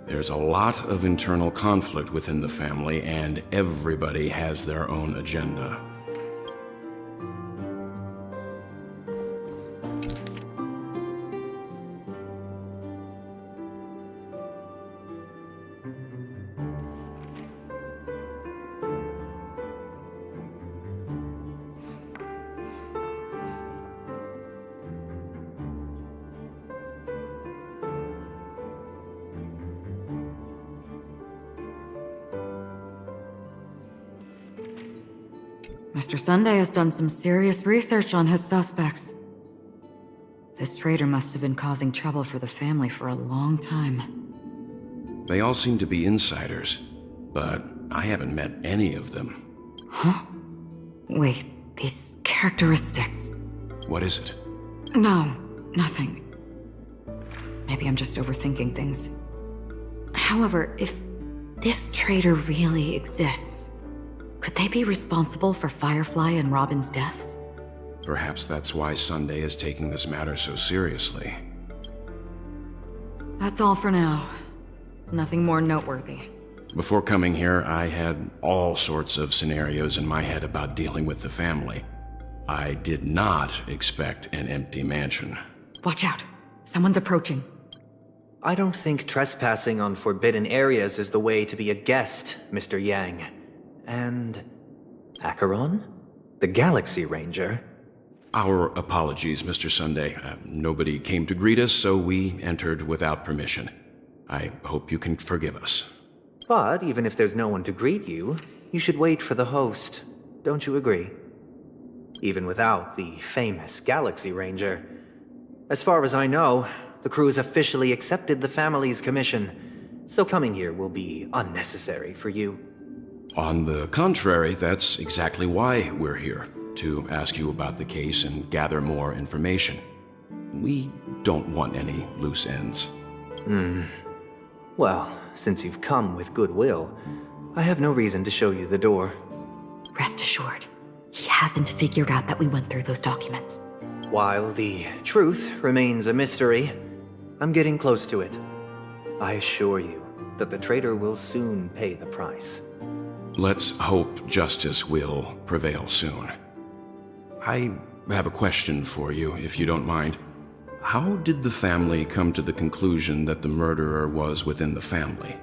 There's a lot of internal conflict within the family, and everybody has their own agenda. Mr. Sunday has done some serious research on his suspects. This traitor must have been causing trouble for the family for a long time. They all seem to be insiders, but I haven't met any of them. Huh? Wait, these characteristics. What is it? No, nothing. Maybe I'm just overthinking things. However, if this traitor really exists, could they be responsible for Firefly and Robin's deaths? Perhaps that's why Sunday is taking this matter so seriously. That's all for now. Nothing more noteworthy. Before coming here, I had all sorts of scenarios in my head about dealing with the family. I did not expect an empty mansion. Watch out. Someone's approaching. I don't think trespassing on forbidden areas is the way to be a guest, Mr. Yang. And Acheron? The Galaxy Ranger? Our apologies, Mr. Sunday. Nobody came to greet us, so we entered without permission. I hope you can forgive us. But even if there's no one to greet you, you should wait for the host. Don't you agree? Even without the famous Galaxy Ranger. As far as I know, the crew has officially accepted the family's commission, so coming here will be unnecessary for you. On the contrary, that's exactly why we're here, to ask you about the case and gather more information. We don't want any loose ends. Well, since you've come with goodwill, I have no reason to show you the door. Rest assured, he hasn't figured out that we went through those documents. While the truth remains a mystery, I'm getting close to it. I assure you that the traitor will soon pay the price. Let's hope justice will prevail soon. I have a question for you, if you don't mind. How did the family come to the conclusion that the murderer was within the family?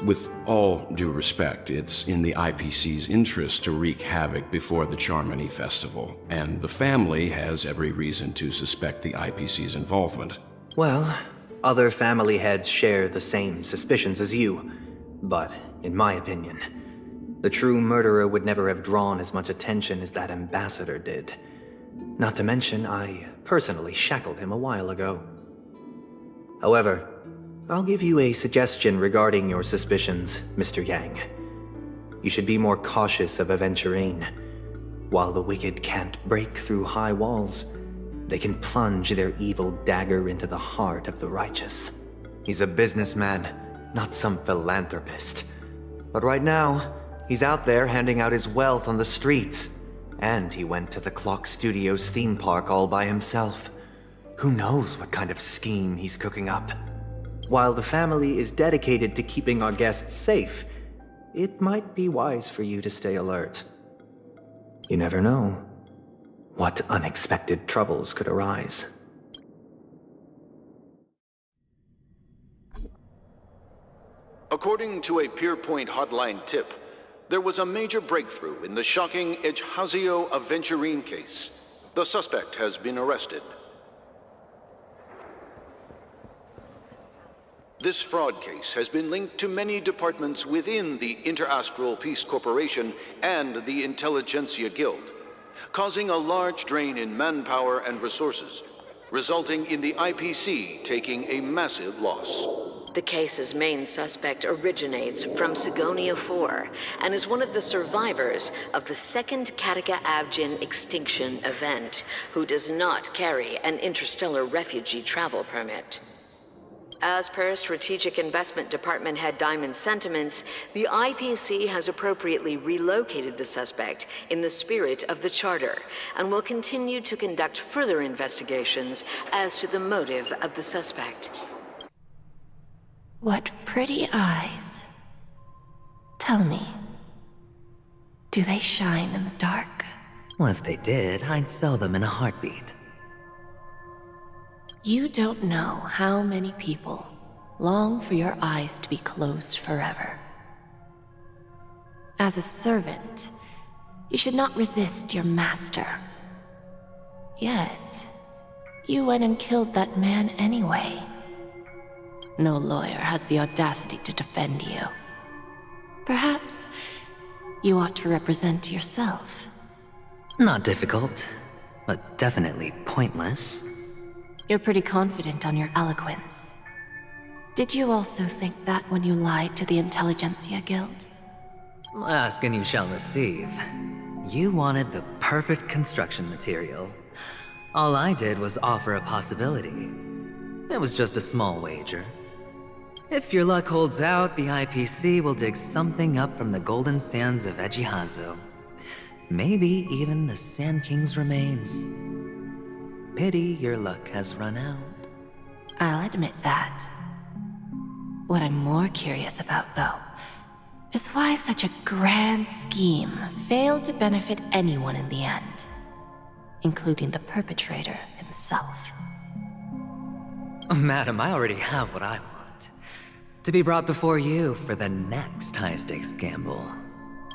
With all due respect, it's in the IPC's interest to wreak havoc before the Charmony Festival, and the family has every reason to suspect the IPC's involvement. Well, other family heads share the same suspicions as you, but in my opinion, The true murderer would never have drawn as much attention as that ambassador did. Not to mention, I personally shackled him a while ago. However, I'll give you a suggestion regarding your suspicions, Mr. Yang. You should be more cautious of Aventurine. While the wicked can't break through high walls, they can plunge their evil dagger into the heart of the righteous. He's a businessman, not some philanthropist. But right now, he's out there handing out his wealth on the streets. And he went to the Clock Studios theme park all by himself. Who knows what kind of scheme he's cooking up? While the family is dedicated to keeping our guests safe, it might be wise for you to stay alert. You never know what unexpected troubles could arise. According to a Pierpoint hotline tip, there was a major breakthrough in the shocking Ejhazio Aventurine case. The suspect has been arrested. This fraud case has been linked to many departments within the Interastral Peace Corporation and the Intelligentsia Guild, causing a large drain in manpower and resources, resulting in the IPC taking a massive loss. The case's main suspect originates from Sigonia 4 and is one of the survivors of the second Kataka Abjin extinction event, who does not carry an interstellar refugee travel permit. As per Strategic Investment Department Head Diamond's sentiments, the IPC has appropriately relocated the suspect in the spirit of the Charter and will continue to conduct further investigations as to the motive of the suspect. What pretty eyes. Tell me, do they shine in the dark? Well, if they did, I'd sell them in a heartbeat. You don't know how many people long for your eyes to be closed forever. As a servant, you should not resist your master. Yet, you went and killed that man anyway. No lawyer has the audacity to defend you. Perhaps you ought to represent yourself. Not difficult, but definitely pointless. You're pretty confident on your eloquence. Did you also think that when you lied to the Intelligentsia Guild? Ask and you shall receive. You wanted the perfect construction material. All I did was offer a possibility. It was just a small wager. If your luck holds out, the IPC will dig something up from the golden sands of Ejhazio. Maybe even the Sand King's remains. Pity your luck has run out. I'll admit that. What I'm more curious about, though, is why such a grand scheme failed to benefit anyone in the end, including the perpetrator himself. Madam, I already have what I want. To be brought before you for the next high-stakes gamble.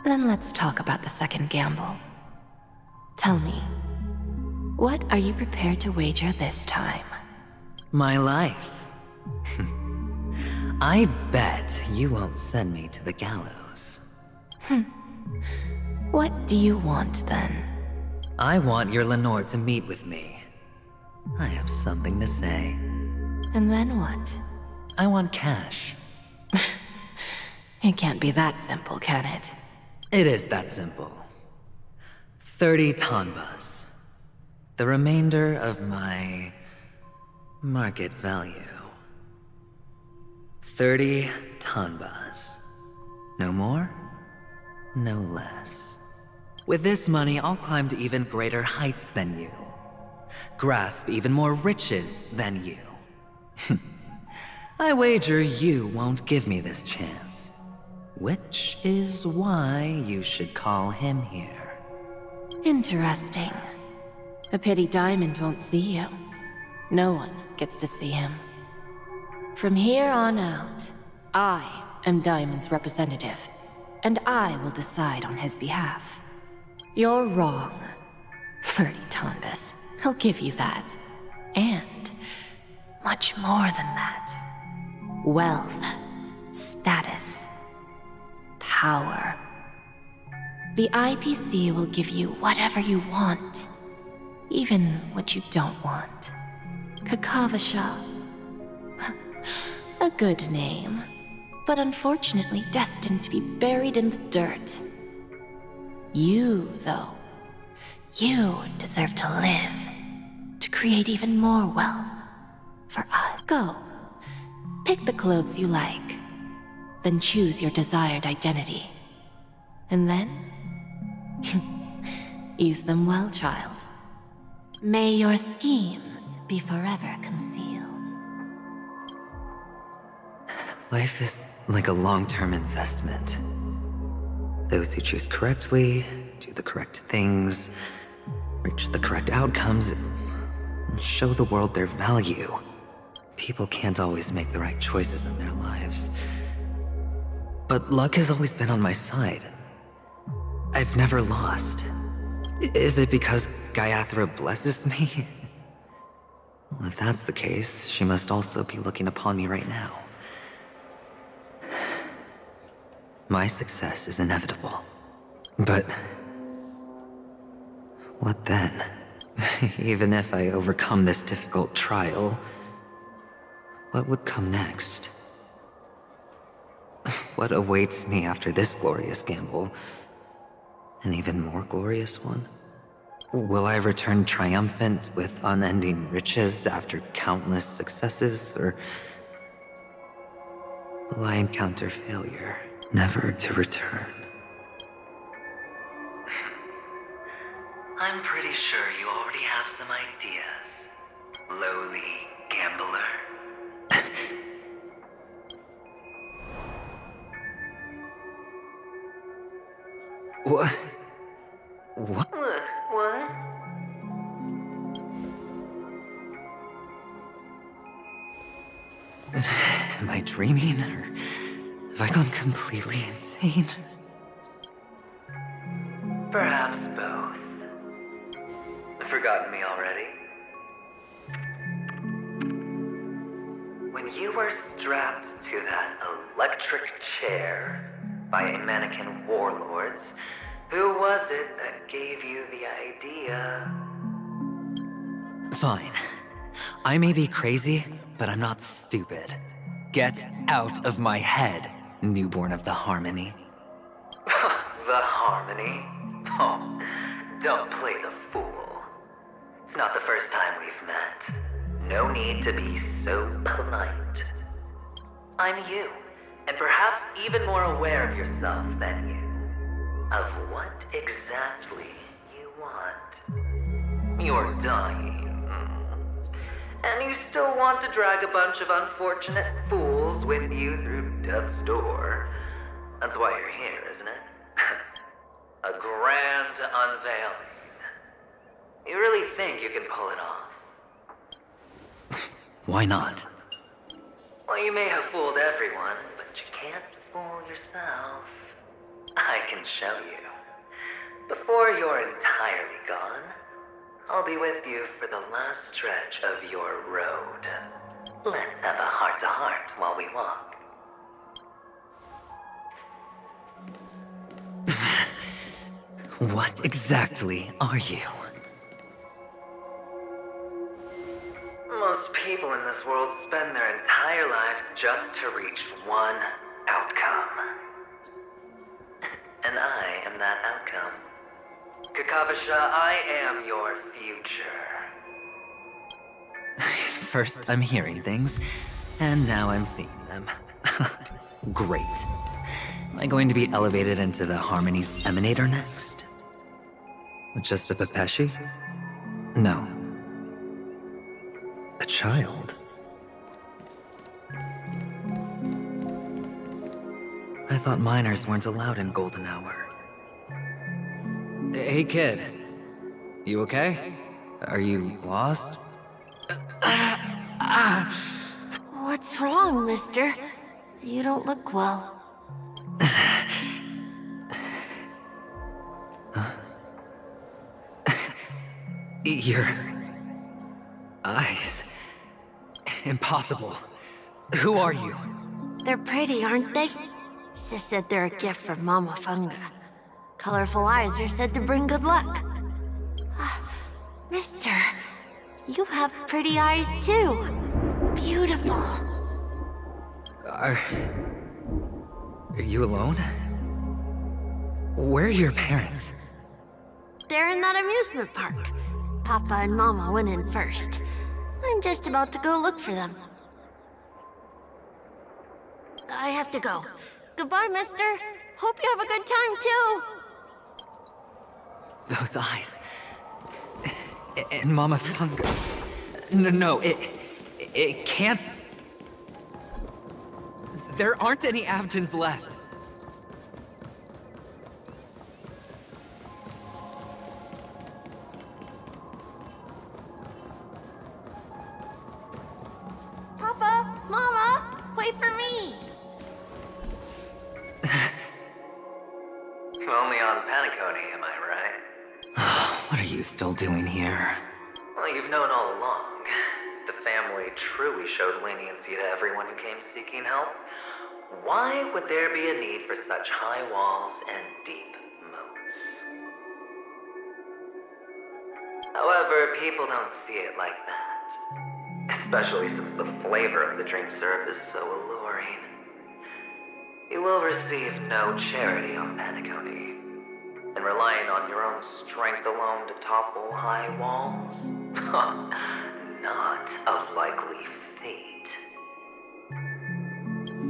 Then let's talk about the second gamble. Tell me, what are you prepared to wager this time? My life. I bet you won't send me to the gallows. What do you want, then? I want your Lenore to meet with me. I have something to say. And then what? I want cash. It can't be that simple, can it? It is that simple. 30 tanbas. The remainder of my market value. 30 tanbas. No more, no less. With this money, I'll climb to even greater heights than you. Grasp even more riches than you. I wager you won't give me this chance. Which is why you should call him here. Interesting. A pity Diamond won't see you. No one gets to see him. From here on out, I am Diamond's representative, and I will decide on his behalf. You're wrong. 30 tanbas. He'll give you that. And much more than that. Wealth, status, power. The IPC will give you whatever you want, even what you don't want. Kakavasha. A good name, but unfortunately destined to be buried in the dirt. You, though, you deserve to live, to create even more wealth for us. Go, pick the clothes you like, then choose your desired identity. And then, use them well, child. May your schemes be forever concealed. Life is like a long-term investment. Those who choose correctly, do the correct things, reach the correct outcomes, and show the world their value. People can't always make the right choices in their lives. But luck has always been on my side. I've never lost. Is it because Gaiathra blesses me? Well, if that's the case, she must also be looking upon me right now. My success is inevitable. But what then? Even if I overcome this difficult trial, what would come next? What awaits me after this glorious gamble? An even more glorious one? Will I return triumphant with unending riches after countless successes, or will I encounter failure, never to return? I'm pretty sure you already have some ideas, lowly gambler. What? What? What? Am I dreaming, or have I gone completely insane? Perhaps both. Forgotten me already? When you were strapped to that electric chair by a mannequin warlords, who was it that gave you the idea? Fine. I may be crazy, but I'm not stupid. Get out of my head, newborn of the Harmony. The Harmony? Oh, don't play the fool. It's not the first time we've met. No need to be so polite. I'm you, and perhaps even more aware of yourself than you. Of what exactly you want. You're dying. And you still want to drag a bunch of unfortunate fools with you through death's door. That's why you're here, isn't it? A grand unveiling. You really think you can pull it off? Why not? Well, you may have fooled everyone, but you can't fool yourself. I can show you. Before you're entirely gone, I'll be with you for the last stretch of your road. Let's have a heart-to-heart while we walk. What exactly are you? Most people in this world spend their entire lives just to reach one outcome. And I am that outcome. Kakavasha, I am your future. First I'm hearing things, and now I'm seeing them. Great. Am I going to be elevated into the Harmony's Emanator next? Just a Pepeshi? No. A child? I thought minors weren't allowed in Golden Hour. Hey kid, you okay? Are you lost? What's wrong, mister? You don't look well. Your eyes. Impossible. Who are you? They're pretty, aren't they? Sis said they're a gift from Mama Funga. Colorful eyes are said to bring good luck. Mister, you have pretty eyes too. Beautiful. Are you alone? Where are your parents? They're in that amusement park. Papa and Mama went in first. I'm just about to go look for them. I have to go. Goodbye, mister. Hope you have a good time, too. Those eyes. And Mama Thunga. No, it can't. There aren't any Avgens left. Papa, Mama, wait for me. Only on Paniconi, am I right? What are you still doing here? Well, you've known all along. The family truly showed leniency to everyone who came seeking help. Why would there be a need for such high walls and deep moats? However, people don't see it like that. Especially since the flavor of the dream syrup is so alluring. You will receive no charity on Paniconi. And relying on your own strength alone to topple high walls? Not a likely fate.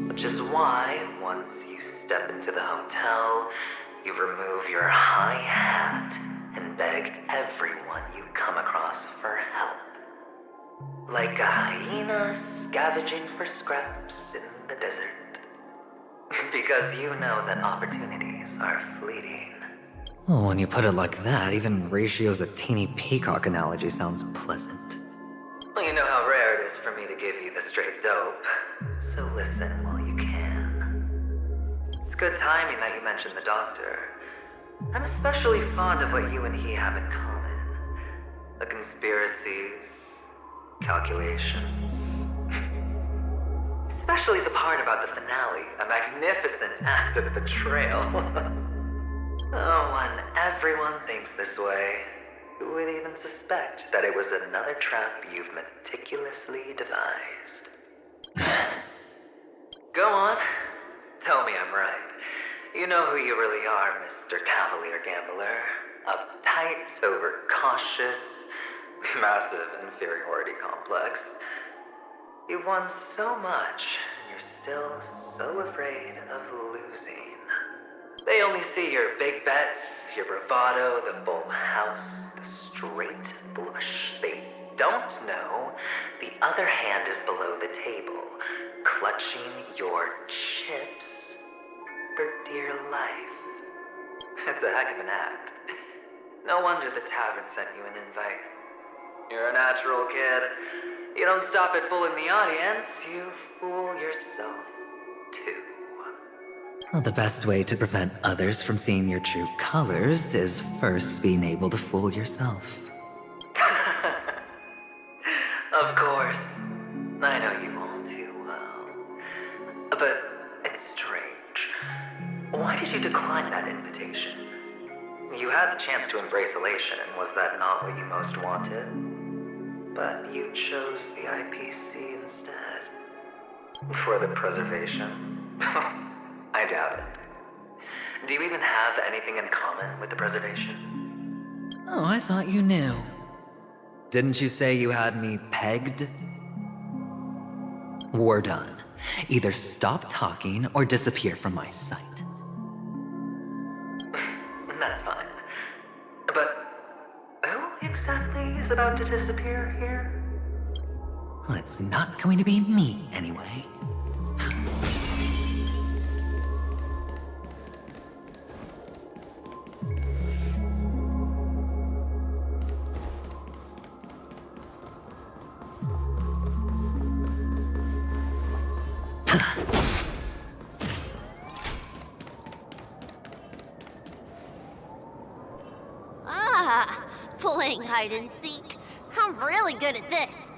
Which is why, once you step into the hotel, you remove your high hat and beg everyone you come across for help. Like a hyena scavenging for scraps in the desert. Because you know that opportunities are fleeting. Oh, when you put it like that, even Ratio's a teeny peacock analogy sounds pleasant. Well, you know how rare it is for me to give you the straight dope. So listen while you can. It's good timing that you mentioned the doctor. I'm especially fond of what you and he have in common. The conspiracies, calculations. Especially the part about the finale, a magnificent act of betrayal. Oh, when everyone thinks this way, who would even suspect that it was another trap you've meticulously devised? Go on. Tell me I'm right. You know who you really are, Mr. Cavalier Gambler. Uptight, overcautious, massive inferiority complex. You've won so much, and you're still so afraid of losing. They only see your big bets, your bravado, the full house, the straight flush. They don't know the other hand is below the table, clutching your chips for dear life. It's a heck of an act. No wonder the tavern sent you an invite. You're a natural kid. You don't stop at fooling the audience, you fool yourself too. Well, the best way to prevent others from seeing your true colors is first being able to fool yourself. Of course. I know you all too well. But it's strange. Why did you decline that invitation? You had the chance to embrace elation, and was that not what you most wanted? But you chose the IPC instead. For the preservation? I doubt it. Do you even have anything in common with the preservation? Oh, I thought you knew. Didn't you say you had me pegged? We're done. Either stop talking or disappear from my sight. That's fine. But who exactly is about to disappear here? Well, it's not going to be me, anyway. Playing hide and seek. I'm really good at this.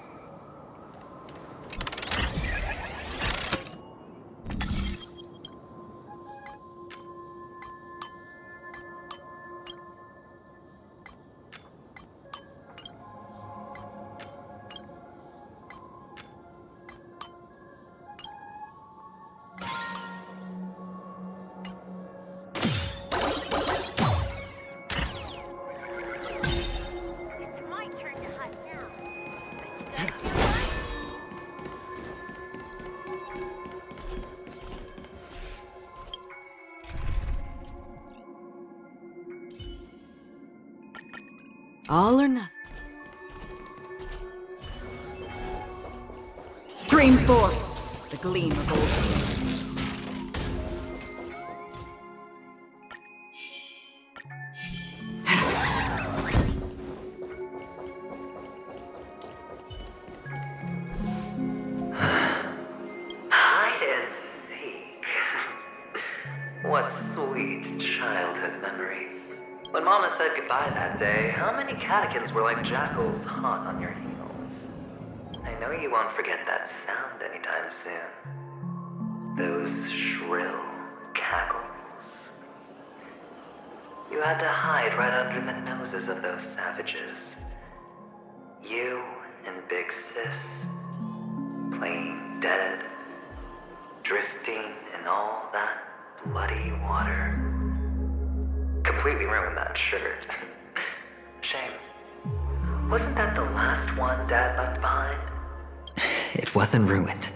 All or nothing. Stream forth the gleam of old fields. Hide and seek. What sweet childhood memories. When Mama said goodbye that day, how many catechins were like jackals hot on your heels? I know you won't forget that sound anytime soon. Those shrill cackles. You had to hide right under the noses of those savages. You and Big Sis, playing dead, drifting in all that bloody water. Completely ruined that shirt. Shame. Wasn't that the last one Dad left behind? It wasn't ruined.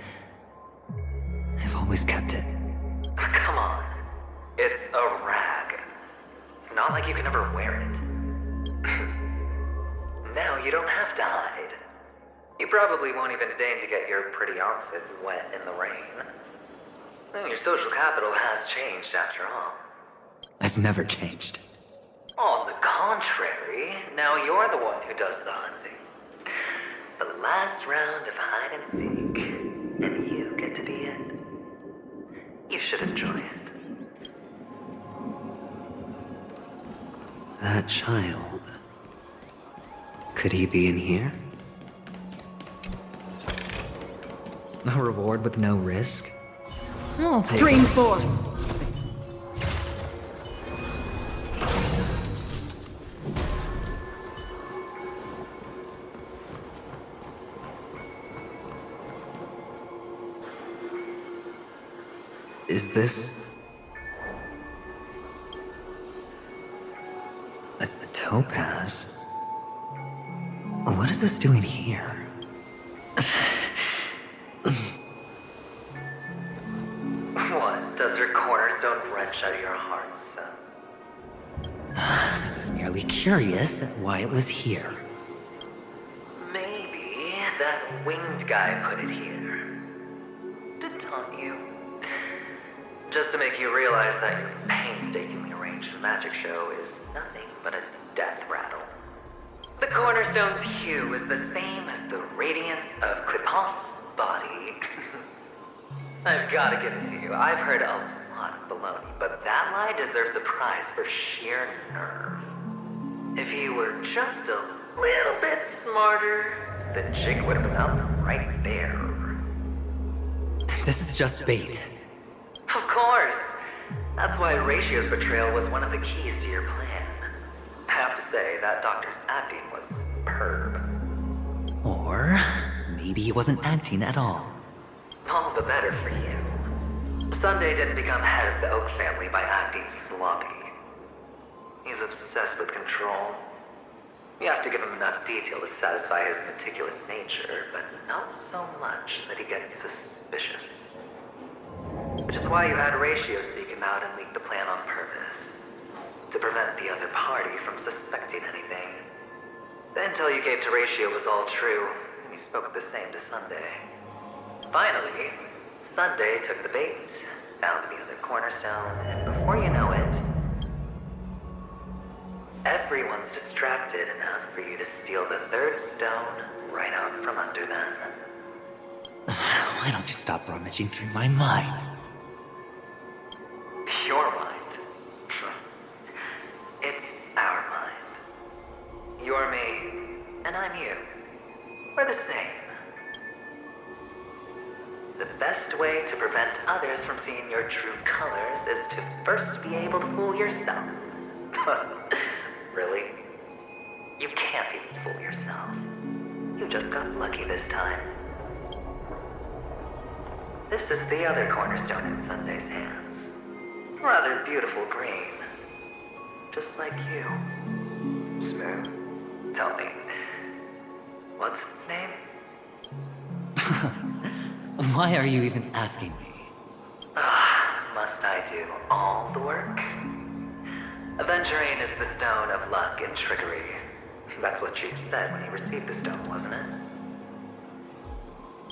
I've always kept it. Come on. It's a rag. It's not like you can ever wear it. Now you don't have to hide. You probably won't even deign to get your pretty outfit wet in the rain. Well, your social capital has changed after all. I've never changed. On the contrary, now you're the one who does the hunting. The last round of hide and seek, and you get to be it. You should enjoy it. That child. Could he be in here? A reward with no risk? I'll take Stream it. forth. Is this a topaz? What is this doing here? What? Does your cornerstone wrench out your heart, son? I was merely curious at why it was here. Maybe that winged guy put it here. To taunt you. Just to make you realize that your painstakingly arranged magic show is nothing but a death rattle. The cornerstone's hue is the same as the radiance of Clipant's body. I've got to give it to you. I've heard a lot of baloney, but that lie deserves a prize for sheer nerve. If he were just a little bit smarter, the jig would have been up right there. This is just bait. Of course. That's why Ratio's betrayal was one of the keys to your plan. I have to say, that doctor's acting was superb. Or maybe he wasn't acting at all. All the better for you. Sunday didn't become head of the Oak family by acting sloppy. He's obsessed with control. You have to give him enough detail to satisfy his meticulous nature, but not so much that he gets suspicious. Which is why you had Ratio seek him out and leak the plan on purpose. To prevent the other party from suspecting anything. The intel you gave to Ratio was all true, and he spoke the same to Sunday. Finally, Sunday took the bait, found the other cornerstone, and before you know it, everyone's distracted enough for you to steal the third stone right out from under them. Why don't you stop rummaging through my mind? Your mind. It's our mind. You're me, and I'm you. We're the same. The best way to prevent others from seeing your true colors is to first be able to fool yourself. Really? You can't even fool yourself. You just got lucky this time. This is the other cornerstone in Sunday's hands. Rather beautiful green. Just like you. Smooth. Tell me, what's its name? Why are you even asking me? Must I do all the work? Aventurine is the stone of luck and trickery. That's what she said when he received the stone, wasn't it?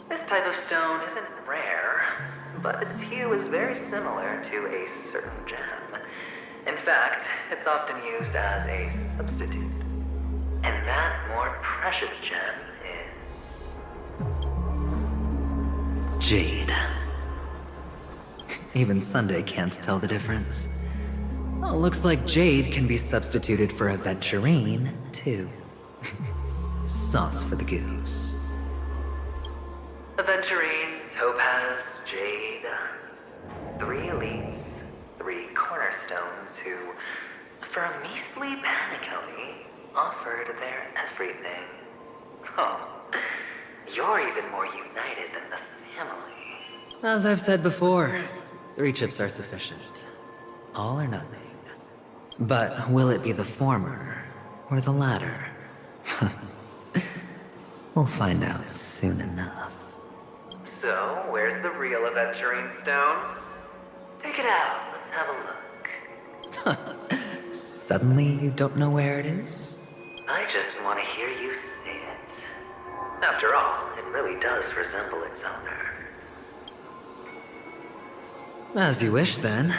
This type of stone isn't rare, but its hue is very similar to a certain gem. In fact, it's often used as a substitute. And that more precious gem is... jade. Even Sunday can't tell the difference. Well, looks like jade can be substituted for aventurine, too. Sauce for the goose. Aventurine, topaz, jade. 3 elites, 3 cornerstones who, for a measly penny, offered their everything. Oh, you're even more united than the family. As I've said before, 3 chips are sufficient. All or nothing. But will it be the former or the latter? We'll find out soon enough. So, where's the real aventurine stone? Take it out, let's have a look. Suddenly you don't know where it is? I just want to hear you say it. After all, it really does resemble its owner. As you wish, then.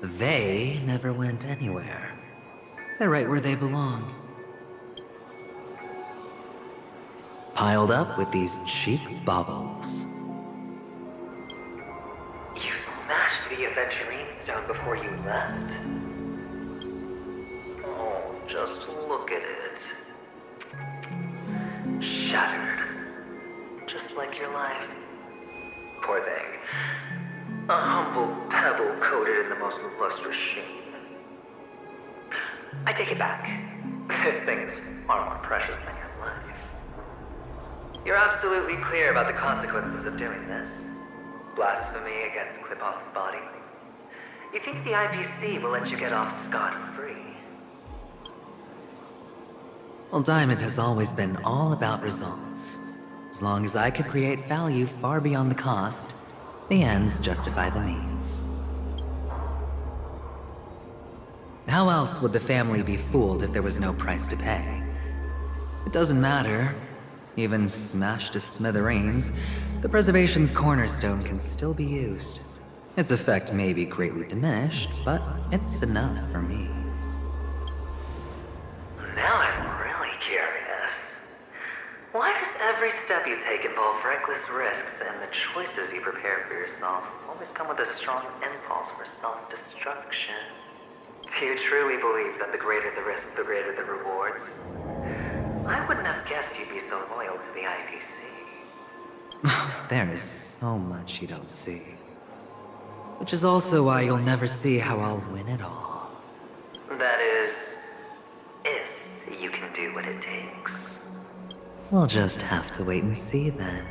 They never went anywhere. They're right where they belong. Piled up with these cheap baubles. You smashed the aventurine stone before you left? Oh, just look at it. Shattered. Just like your life. Poor thing. A humble pebble coated in the most lustrous sheen. I take it back. This thing is far more precious than your life. You're absolutely clear about the consequences of doing this. Blasphemy against Clipoth's body. You think the IPC will let you get off scot-free? Well, Diamond has always been all about results. As long as I could create value far beyond the cost, the ends justify the means. How else would the family be fooled if there was no price to pay? It doesn't matter. Even smashed to smithereens, the preservation's cornerstone can still be used. Its effect may be greatly diminished, but it's enough for me. Now I'm really curious. Why does every step you take involve reckless risks, and the choices you prepare for yourself always come with a strong impulse for self-destruction? Do you truly believe that the greater the risk, the greater the rewards? I wouldn't have guessed you'd be so loyal to the IPC. There is so much you don't see. Which is also why you'll never see how I'll win it all. That is, if you can do what it takes. We'll just have to wait and see then.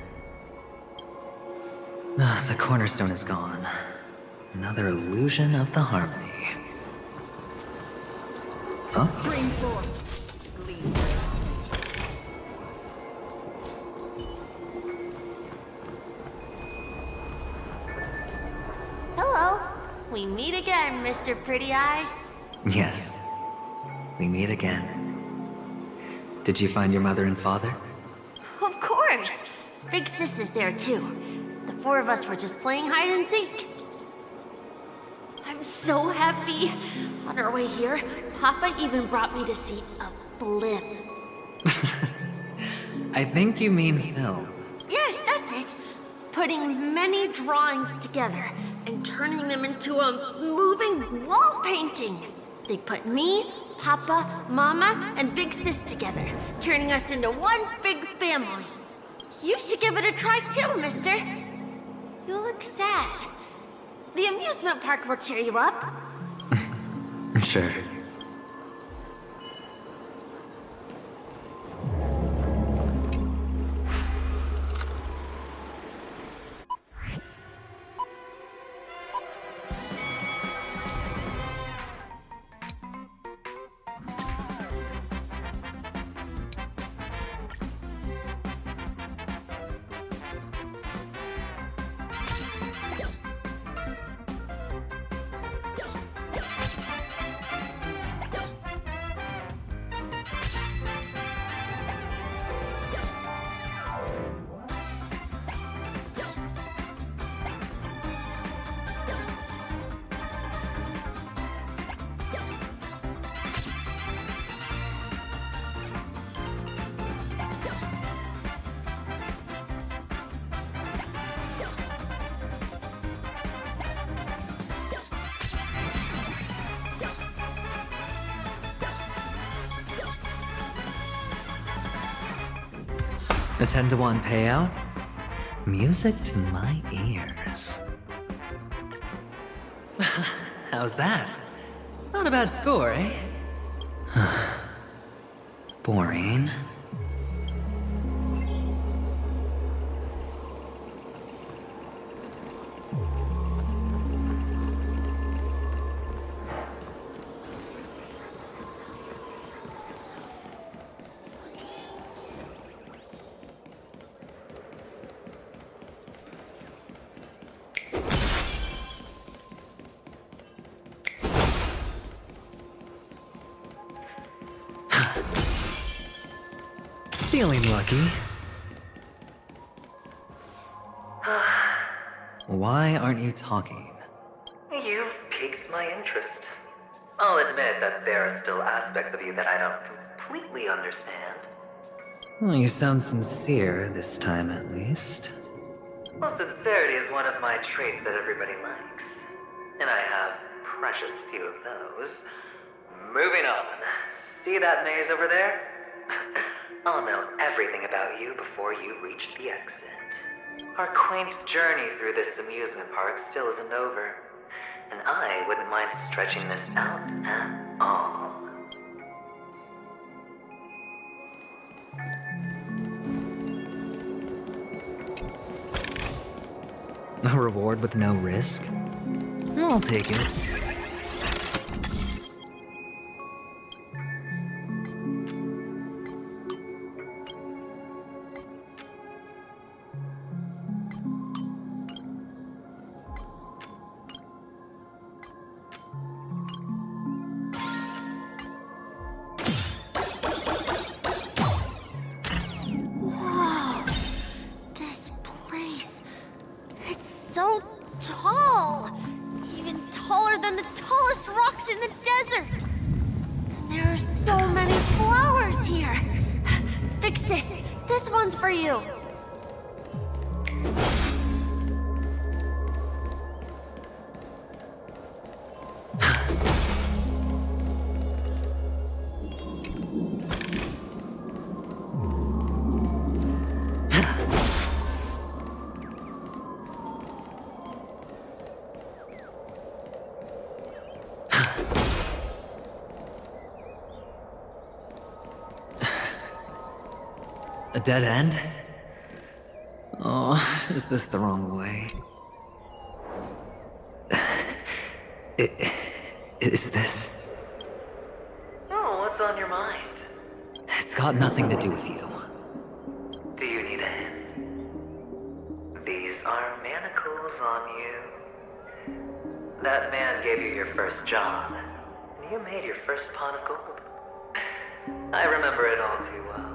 The cornerstone is gone. Another illusion of the harmony. Huh? Bring forth. Hello. We meet again, Mr. Pretty Eyes. Yes. We meet again. Did you find your mother and father? Of course. Big Sis is there too. The 4 of us were just playing hide and seek. I'm so happy. On our way here, Papa even brought me to see a blimp. I think you mean film. Yes, that's it. Putting many drawings together and turning them into a moving wall painting. They put me, Papa, Mama, and Big Sis together, turning us into one big family. You should give it a try too, mister. You look sad. The amusement park will cheer you up. Sure. 10-to-1 payout? Music to my ears. How's that? Not a bad score, eh? Boring. Feeling lucky. Why aren't you talking? You've piqued my interest. I'll admit that there are still aspects of you that I don't completely understand. Well, you sound sincere this time, at least. Well, sincerity is one of my traits that everybody likes. And I have precious few of those. Moving on. See that maze over there? I'll know everything about you before you reach the exit. Our quaint journey through this amusement park still isn't over. And I wouldn't mind stretching this out at all. A reward with no risk? I'll take it. Whoa, this place, it's so tall, even taller than the tallest rocks in the desert. And there are so many flowers here. Vixis, this one's for you. A dead end? Oh, is this the wrong way? Is this... Oh, what's on your mind? It's got nothing to do with you. Do you need a hint? These are manacles on you. That man gave you your first job, and you made your first pot of gold. I remember it all too well.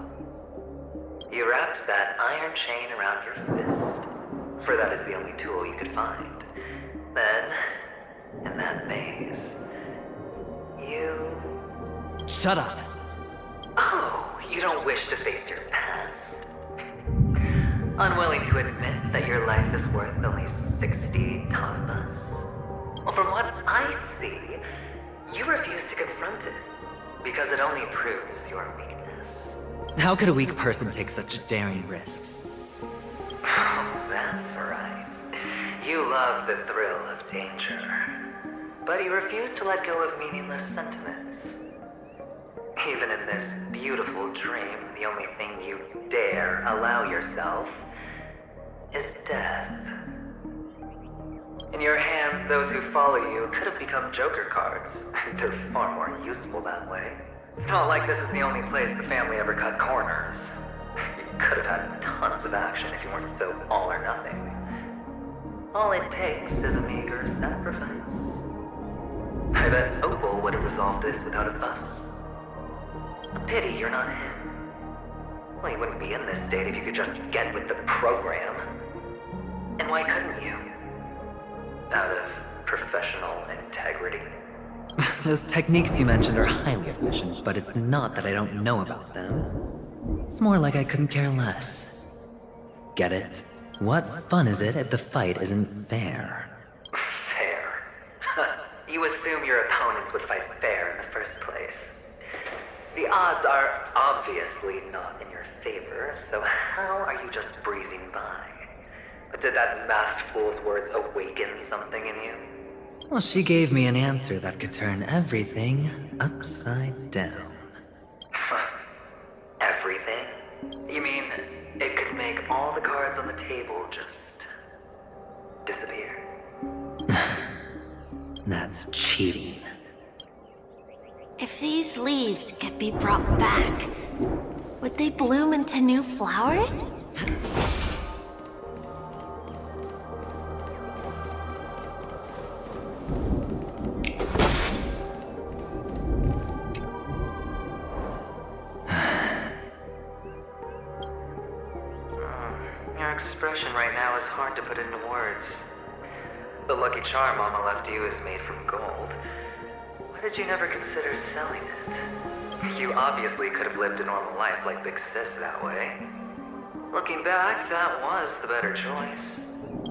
You wrapped that iron chain around your fist, for that is the only tool you could find. Then, in that maze, you... Shut up! Oh, you don't wish to face your past? Unwilling to admit that your life is worth only 60 tonbas? Well, from what I see, you refuse to confront it, because it only proves your weakness. How could a weak person take such daring risks? Oh, that's right. You love the thrill of danger. But you refuse to let go of meaningless sentiments. Even in this beautiful dream, the only thing you dare allow yourself is death. In your hands, those who follow you could have become Joker cards. They're far more useful that way. It's not like this is the only place the family ever cut corners. You could have had tons of action if you weren't so all or nothing. All it takes is a meager sacrifice. I bet Opal would have resolved this without a fuss. A pity you're not him. Well, you wouldn't be in this state if you could just get with the program. And why couldn't you? Out of professional integrity. Those techniques you mentioned are highly efficient, but it's not that I don't know about them. It's more like I couldn't care less. Get it? What fun is it if the fight isn't fair? Fair? You assume your opponents would fight fair in the first place. The odds are obviously not in your favor, so how are you just breezing by? Did that masked fool's words awaken something in you? Well, she gave me an answer that could turn everything upside down. Everything? You mean it could make all the cards on the table just disappear? That's cheating. If these leaves could be brought back, would they bloom into new flowers? Your expression right now is hard to put into words. The lucky charm Mama left you is made from gold. Why did you never consider selling it? You obviously could have lived a normal life like Big Sis that way. Looking back, that was the better choice.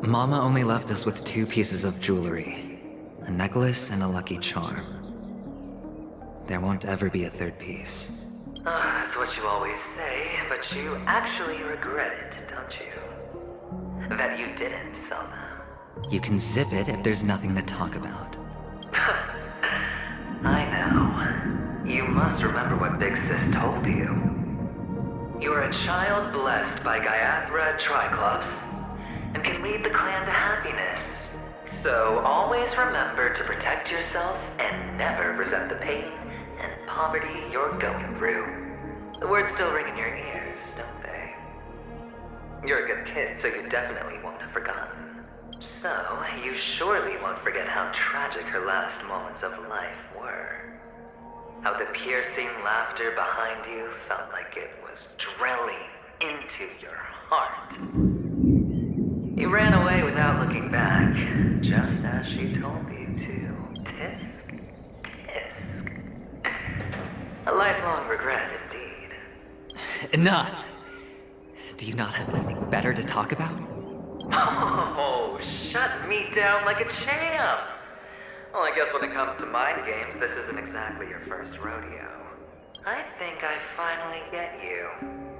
Mama only left us with 2 pieces of jewelry. A necklace and a lucky charm. There won't ever be a 3rd piece. That's what you always say, but you actually regret it, don't you? That you didn't sell them. You can zip it if there's nothing to talk about. I know. You must remember what Big Sis told you. You are a child blessed by Gaiathra Triclops, and can lead the clan to happiness. So always remember to protect yourself and never resent the pain and poverty you're going through. The words still ring in your ears, don't they? You're a good kid, so you definitely won't have forgotten. So, you surely won't forget how tragic her last moments of life were. How the piercing laughter behind you felt like it was drilling into your heart. You ran away without looking back, just as she told you to. Tisk, tisk. A lifelong regret, indeed. Enough! Do you not have anything better to talk about? Oh, shut me down like a champ! Well, I guess when it comes to mind games, this isn't exactly your first rodeo. I think I finally get you.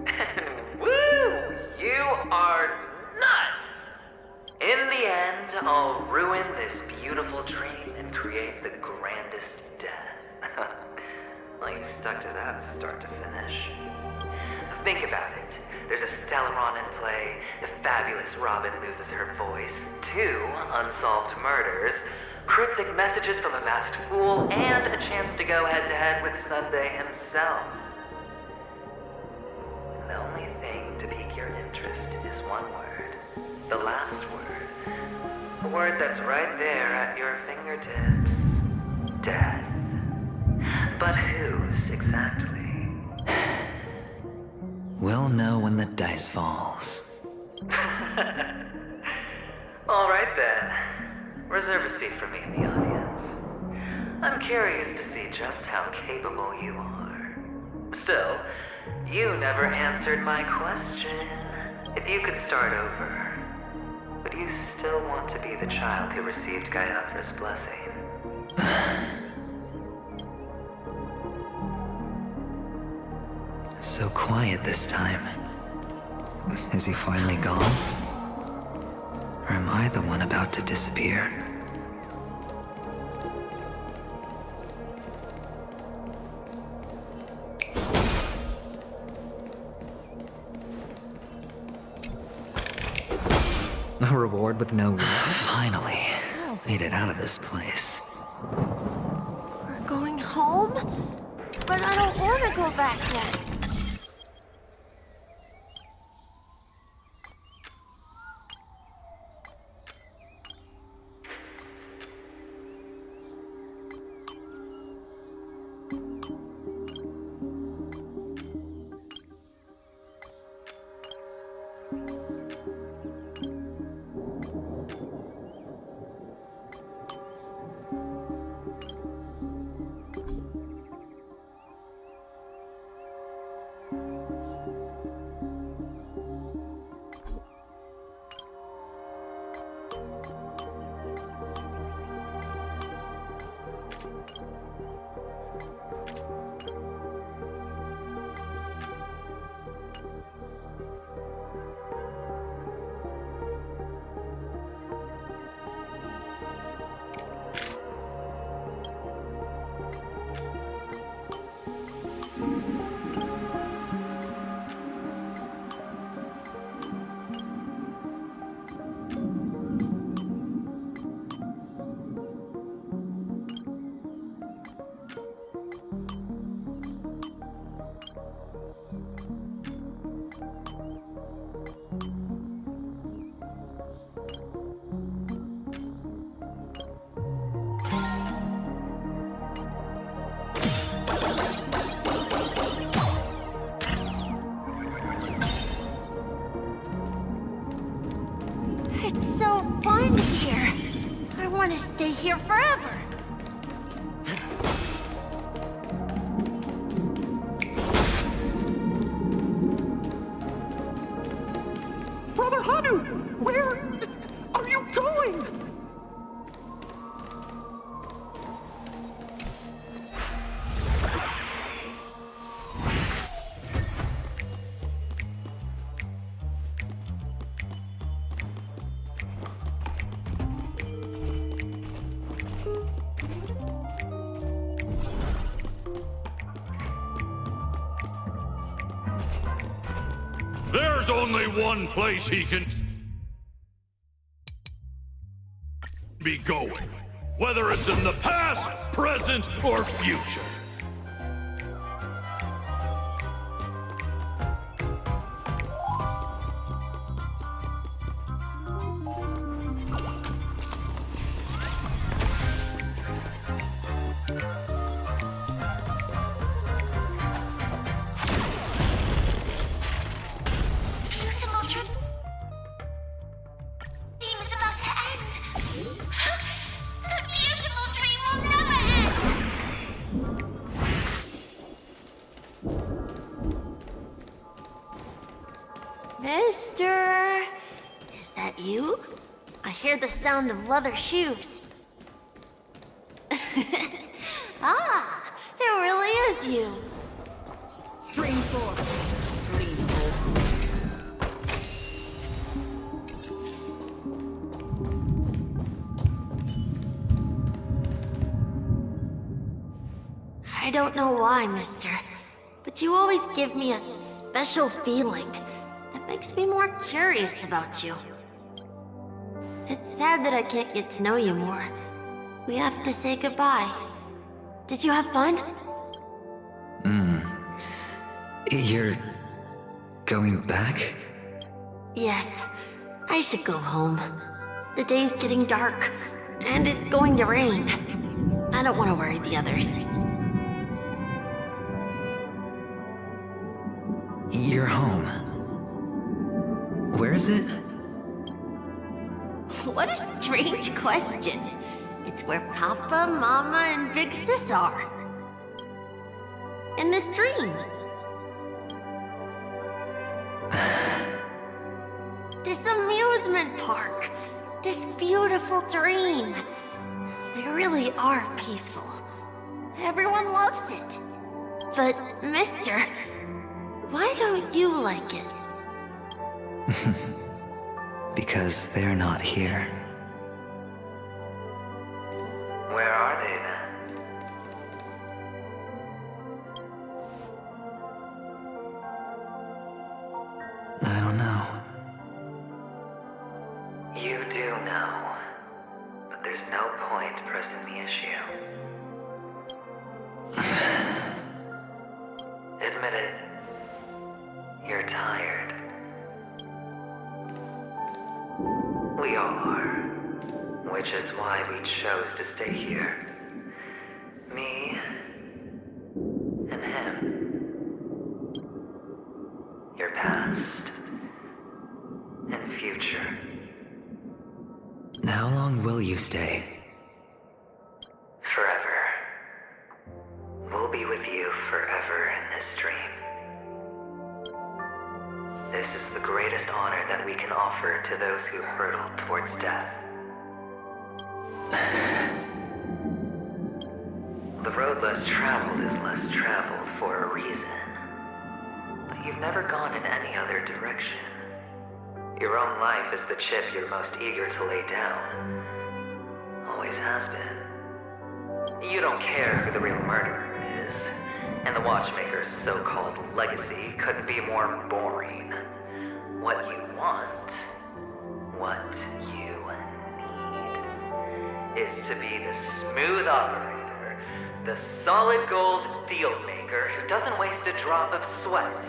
And woo! You are nuts! In the end, I'll ruin this beautiful dream and create the grandest death. Well, you stuck to that start to finish. Think about it. There's a Stellaron in play, the fabulous Robin loses her voice, 2 unsolved murders, cryptic messages from a masked fool, and a chance to go head-to-head with Sunday himself. The only thing to pique your interest is one word. The last word. A word that's right there at your fingertips. Death. But whose exactly? We'll know when the dice falls. All right then. Reserve a seat for me in the audience. I'm curious to see just how capable you are. Still, you never answered my question. If you could start over, would you still want to be the child who received Gaiathra's blessing? It's so quiet this time. Is he finally gone? Or am I the one about to disappear? A reward with no risk? Finally. Made it out of this place. We're going home? But I don't want to go back yet. It's so fun here. I want to stay here forever. Brother Hanu, where are you going? There's only one place he can be going, whether it's in the past, present, or future. Mister, is that you? I hear the sound of leather shoes. Ah, it really is you. Stream 4. I don't know why, mister, but you always give me a special feeling that makes me more curious about you. It's sad that I can't get to know you more. We have to say goodbye. Did you have fun? You're going back? Yes, I should go home. The day's getting dark, and it's going to rain. I don't want to worry the others. You're home. Where is it? What a strange question. It's where Papa, Mama, and Big Sis are. In this dream. This amusement park. This beautiful dream. They really are peaceful. Everyone loves it. But, mister, why don't you like it? Because they're not here. Where are they then? I don't know. You do know. But there's no point pressing the issue. Admit it. You're tired. We all are. Which is why we chose to stay here. Me and him. Your past and future. How long will you stay? Forever. We'll be with you forever in this dream. This is the greatest honor that we can offer to those who hurtle towards death. The road less traveled is less traveled for a reason. But you've never gone in any other direction. Your own life is the chip you're most eager to lay down. Always has been. You don't care who the real murderer is, and the Watchmaker's so-called legacy couldn't be more boring. What you want, what you need, is to be the smooth operator, the solid gold deal maker who doesn't waste a drop of sweat,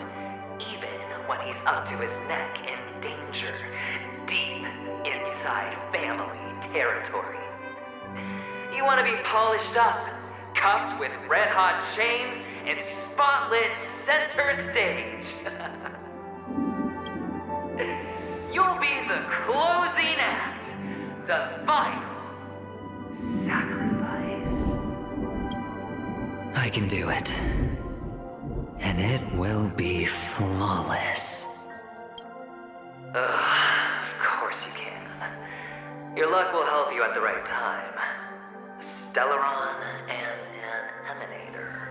even when he's up to his neck in danger, deep inside family territory. You want to be polished up, cuffed with red-hot chains, and spotlit center stage. You'll be the closing act. the final sacrifice. I can do it. And it will be flawless. Of course you can. Your luck will help you at the right time. A Stellaron and an Emanator.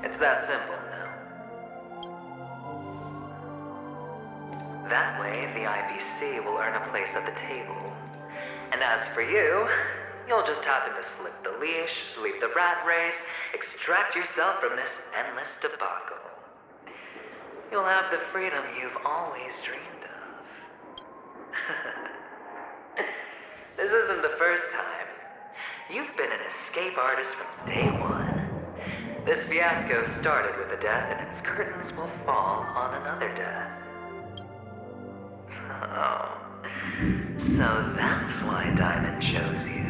It's that simple now. That way, the IBC will earn a place at the table. And as for you, you'll just happen to slip the leash, sweep the rat race, extract yourself from this endless debacle. You'll have the freedom you've always dreamed of. This isn't the first time. You've been an escape artist from day one. This fiasco started with a death, and its curtains will fall on another death. Oh, so that's why Diamond chose you.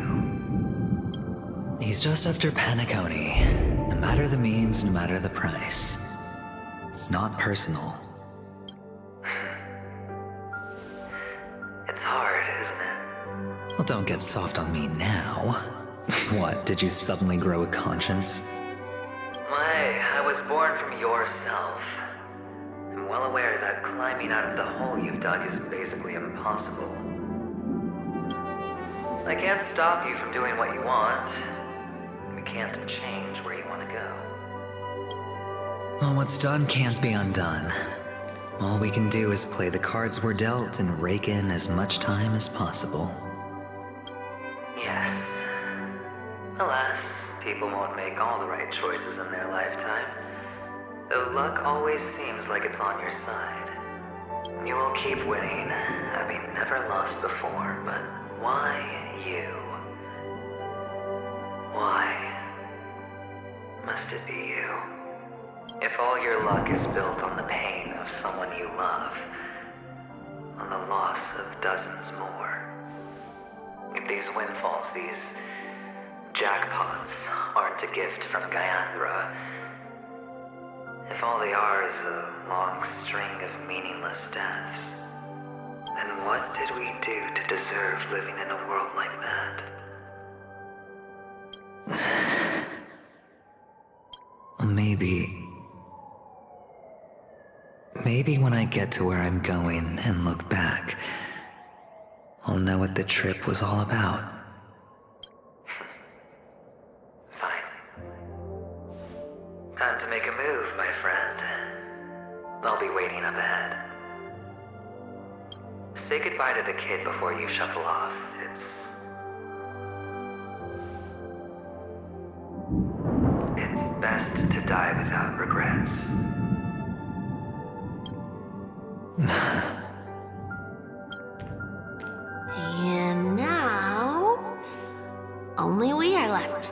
He's just after Penacony. No matter the means, no matter the price. It's not personal. It's hard, isn't it? Well, don't get soft on me now. What, did you suddenly grow a conscience? Why, I was born from yourself. I'm well aware that climbing out of the hole you've dug is basically impossible. I can't stop you from doing what you want. We can't change where you want to go. Well, what's done can't be undone. All we can do is play the cards we're dealt and rake in as much time as possible. Yes. Alas, people won't make all the right choices in their lifetime. Though luck always seems like it's on your side. You will keep winning, having never lost before, but why you? Why must it be you? If all your luck is built on the pain of someone you love, on the loss of dozens more, if these windfalls, these jackpots, aren't a gift from Gaiathra, if all they are is a long string of meaningless deaths, then what did we do to deserve living in a world like that? Maybe when I get to where I'm going and look back, I'll know what the trip was all about. Time to make a move, my friend. I'll be waiting up ahead. Say goodbye to the kid before you shuffle off. It's best to die without regrets. And now, only we are left.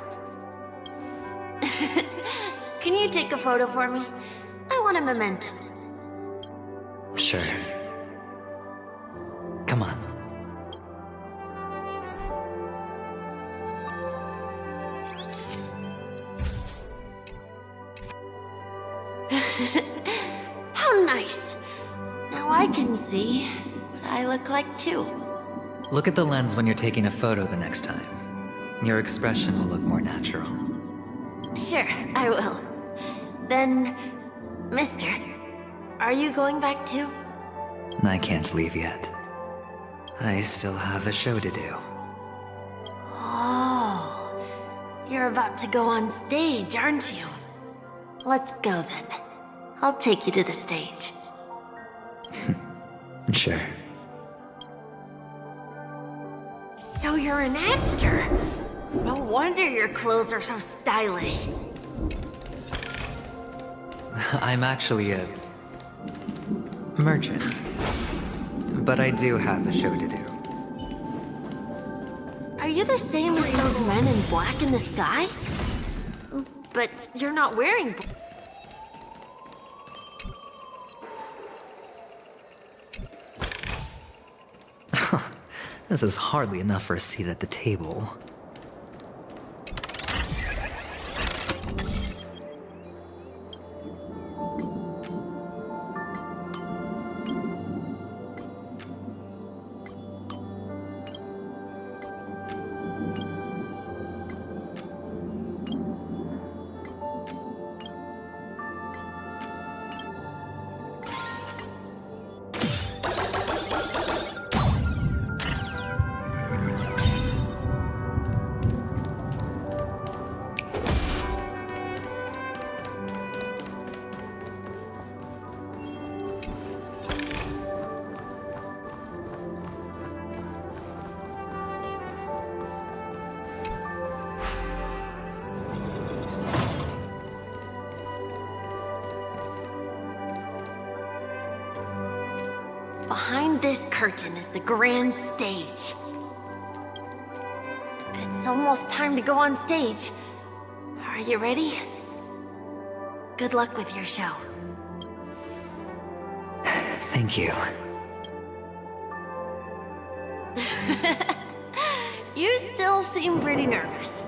Can you take a photo for me? I want a memento. Sure. Come on. How nice. Now I can see what I look like too. Look at the lens when you're taking a photo the next time. Your expression will look more natural. Sure, I will. Then, mister, are you going back too? I can't leave yet. I still have a show to do. Oh, you're about to go on stage, aren't you? Let's go then. I'll take you to the stage. Sure. So you're an actor? No wonder your clothes are so stylish. I'm actually a merchant. But I do have a show to do. Are you the same as those men in black in the sky? But you're not wearing This is hardly enough for a seat at the table. behind this curtain is the grand stage. It's almost time to go on stage. Are you ready? Good luck with your show. Thank you. You still seem pretty nervous.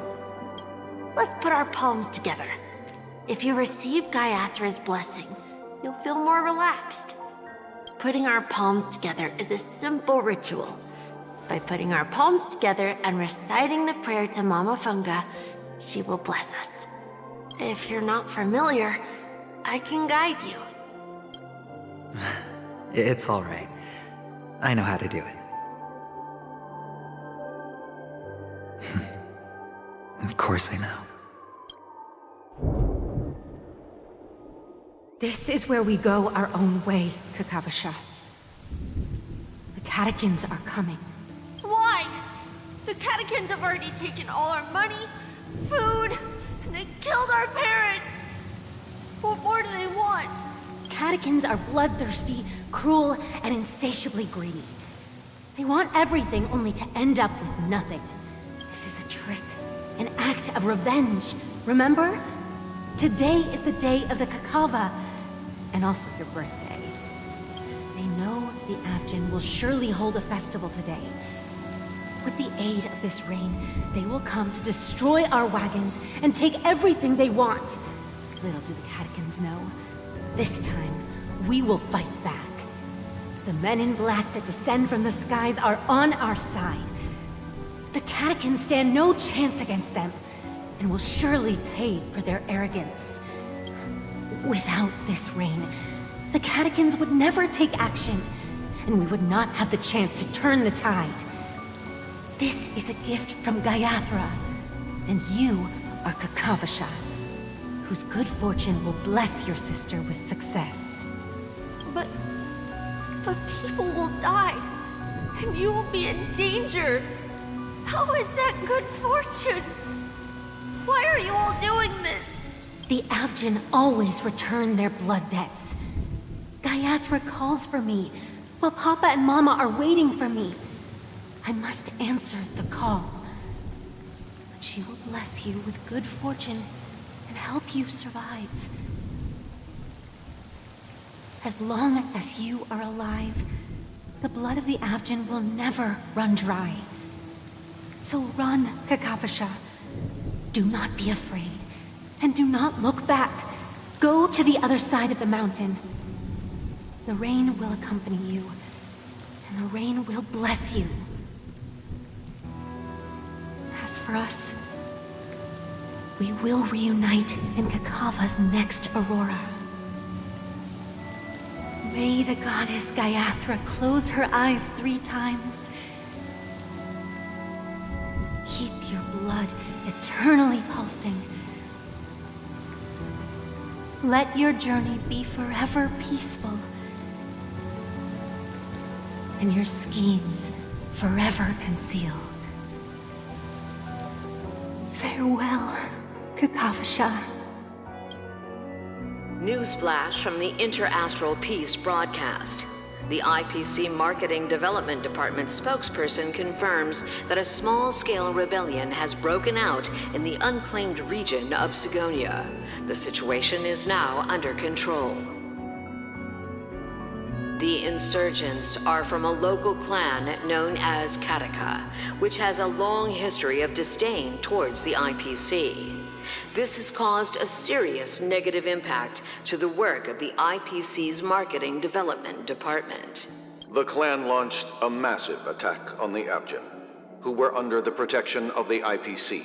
Let's put our palms together. If you receive Gaiathra's blessing, you'll feel more relaxed. Putting our palms together is a simple ritual. By putting our palms together and reciting the prayer to Mama Funga, she will bless us. If you're not familiar, I can guide you. It's all right. I know how to do it. Of course I know. This is where we go our own way, Kakavasha. The catechins are coming. Why? The catechins have already taken all our money, food, and they killed our parents. What more do they want? Catechins are bloodthirsty, cruel, and insatiably greedy. They want everything only to end up with nothing. This is a trick, an act of revenge. Remember? Today is the day of the Kakava, and also your birthday. They know the Avgin will surely hold a festival today. With the aid of this rain, they will come to destroy our wagons and take everything they want. Little do the catechins know, this time we will fight back. The men in black that descend from the skies are on our side. The catechins stand no chance against them, and will surely pay for their arrogance. Without this rain, the catechins would never take action, and we would not have the chance to turn the tide. This is a gift from Gaiathra, and you are Kakavasha, whose good fortune will bless your sister with success. But people will die, and you will be in danger. How is that good fortune? Why are you all doing this? The Avgin always return their blood debts. Gaiathra calls for me, while Papa and Mama are waiting for me. I must answer the call. But she will bless you with good fortune and help you survive. As long as you are alive, the blood of the Avgin will never run dry. So run, Kakavasha. Do not be afraid, and do not look back. Go to the other side of the mountain. The rain will accompany you, and the rain will bless you. As for us, we will reunite in Kakava's next aurora. May the goddess Gaiathra close her eyes 3 times. Keep your blood eternally pulsing. Let your journey be forever peaceful, and your schemes forever concealed. Farewell, Kakavasha. Newsflash from the Interastral Peace broadcast. The IPC Marketing Development Department spokesperson confirms that a small-scale rebellion has broken out in the unclaimed region of Sigonia. The situation is now under control. The insurgents are from a local clan known as Kataka, which has a long history of disdain towards the IPC. This has caused a serious negative impact to the work of the IPC's Marketing Development Department. The clan launched a massive attack on the Avgin, who were under the protection of the IPC,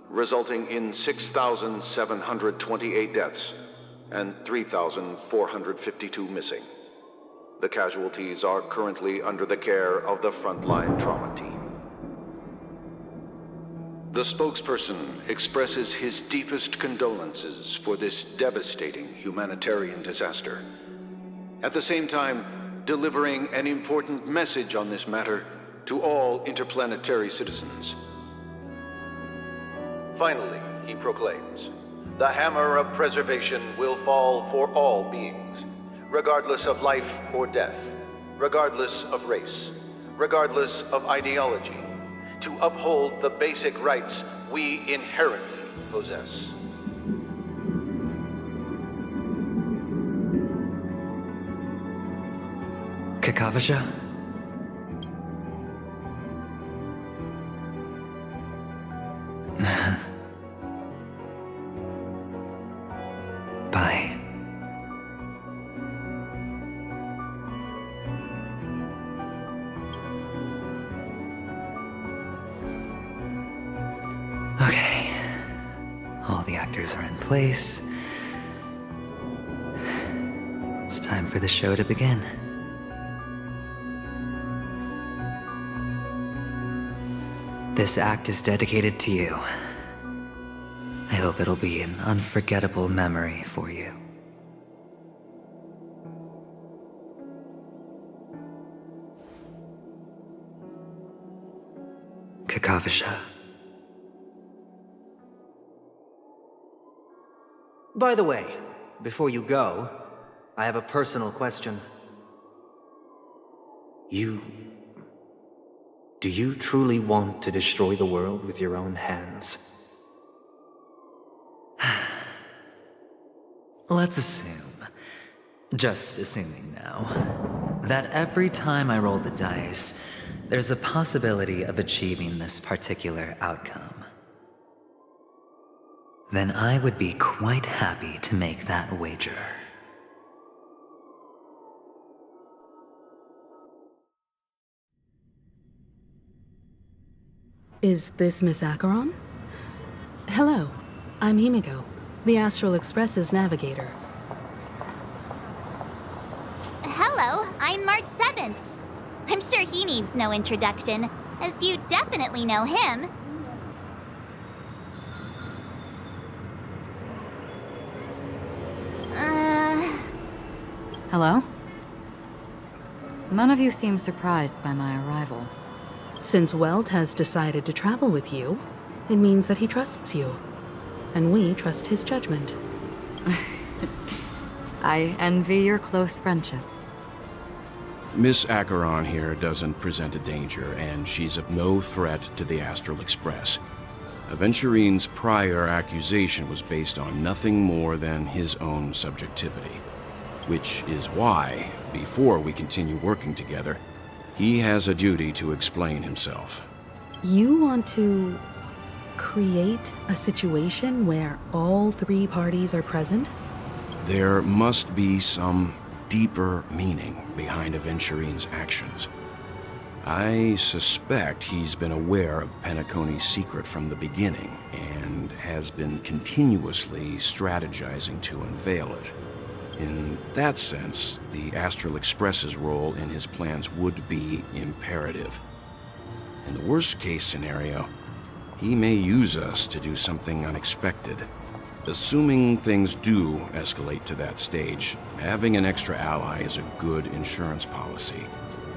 resulting in 6,728 deaths and 3,452 missing. The casualties are currently under the care of the frontline trauma team. The spokesperson expresses his deepest condolences for this devastating humanitarian disaster, at the same time delivering an important message on this matter to all interplanetary citizens. Finally, he proclaims, the hammer of preservation will fall for all beings, regardless of life or death, regardless of race, regardless of ideology, to uphold the basic rights we inherently possess. Kakavasha? Bye. Okay. All the actors are in place. It's time for the show to begin. This act is dedicated to you. I hope it'll be an unforgettable memory for you. Kakavasha. By the way, before you go, I have a personal question. Do you truly want to destroy the world with your own hands? Let's assume, just assuming now, that every time I roll the dice, there's a possibility of achieving this particular outcome. Then I would be quite happy to make that wager. Is this Miss Acheron? Hello, I'm Himiko, the Astral Express's navigator. Hello, I'm March 7th. I'm sure he needs no introduction, as you definitely know him. Hello? None of you seem surprised by my arrival. Since Welt has decided to travel with you, it means that he trusts you. And we trust his judgment. I envy your close friendships. Miss Acheron here doesn't present a danger, and she's of no threat to the Astral Express. Aventurine's prior accusation was based on nothing more than his own subjectivity. Which is why, before we continue working together, he has a duty to explain himself. You want to create a situation where all three parties are present? There must be some deeper meaning behind Aventurine's actions. I suspect he's been aware of Penacony's secret from the beginning, and has been continuously strategizing to unveil it. In that sense, the Astral Express's role in his plans would be imperative. In the worst-case scenario, he may use us to do something unexpected. Assuming things do escalate to that stage, having an extra ally is a good insurance policy.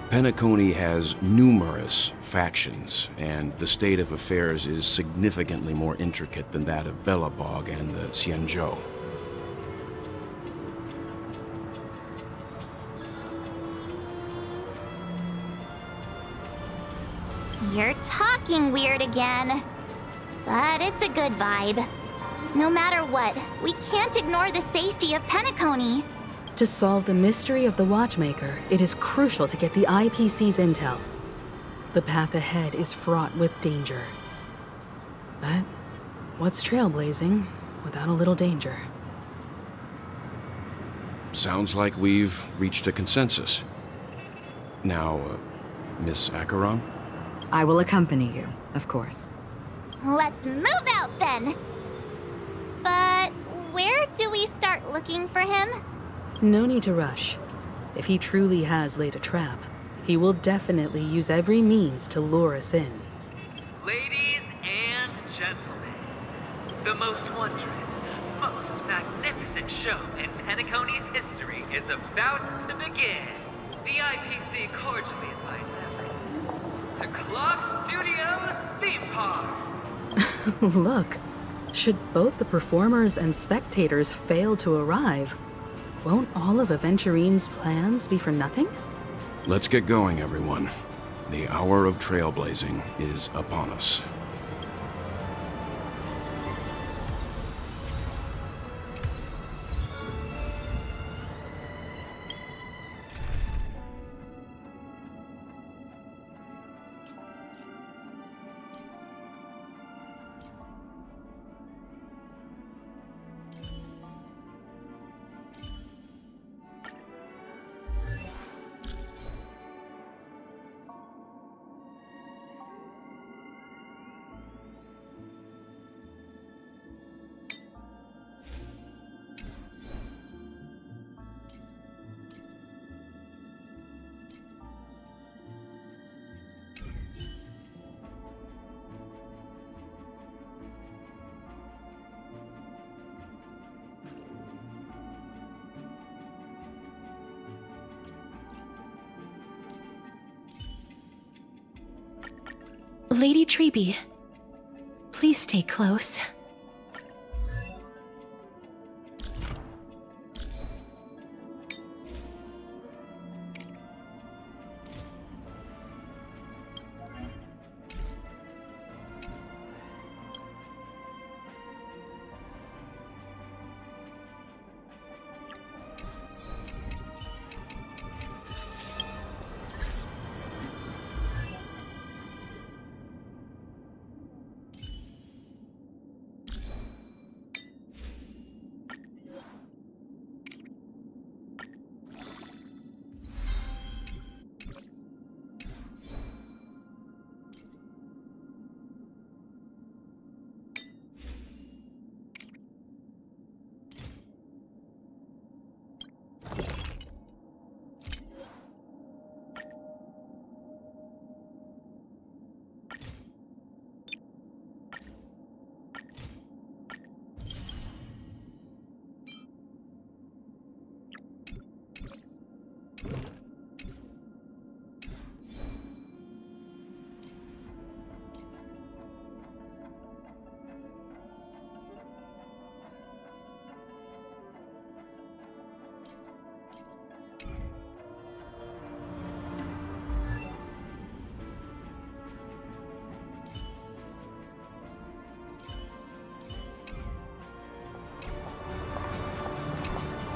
Penacony has numerous factions, and the state of affairs is significantly more intricate than that of Belobog and the Xianzhou. You're talking weird again. But it's a good vibe. No matter what, we can't ignore the safety of Penacony. To solve the mystery of the Watchmaker, it is crucial to get the IPC's intel. The path ahead is fraught with danger. But what's trailblazing without a little danger? Sounds like we've reached a consensus. Now, Miss Acheron? I will accompany you, of course. Let's move out then! But where do we start looking for him? No need to rush. If he truly has laid a trap, he will definitely use every means to lure us in. Ladies and gentlemen, the most wondrous, most magnificent show in Penacony's history is about to begin. The IPC cordially invites everyone to Clock Studios Theme Park. Look, should both the performers and spectators fail to arrive, won't all of Aventurine's plans be for nothing? Let's get going, everyone. The hour of trailblazing is upon us. Lady Treby, please stay close.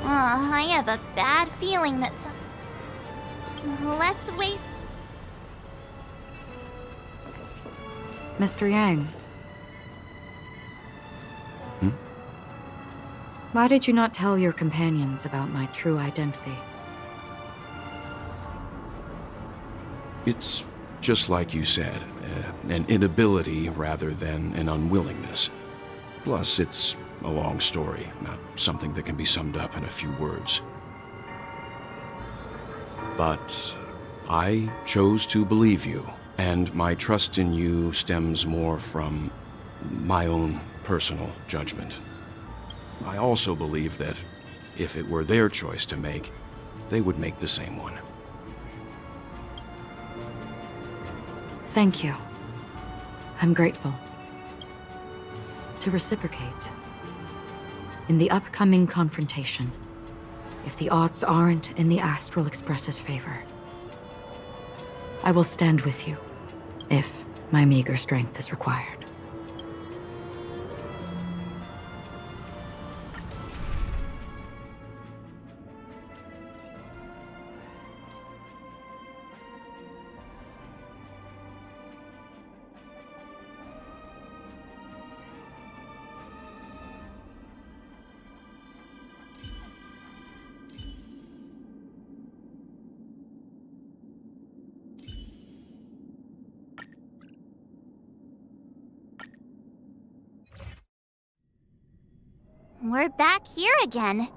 I have a bad feeling that Let's wait. Mr. Yang. Why did you not tell your companions about my true identity? It's just like you said, an inability rather than an unwillingness. Plus, it's a long story, not something that can be summed up in a few words. But I chose to believe you, and my trust in you stems more from my own personal judgment. I also believe that if it were their choice to make, they would make the same one. Thank you. I'm grateful. To reciprocate, in the upcoming confrontation, if the odds aren't in the Astral Express's favor, I will stand with you, if my meager strength is required. We're back here again.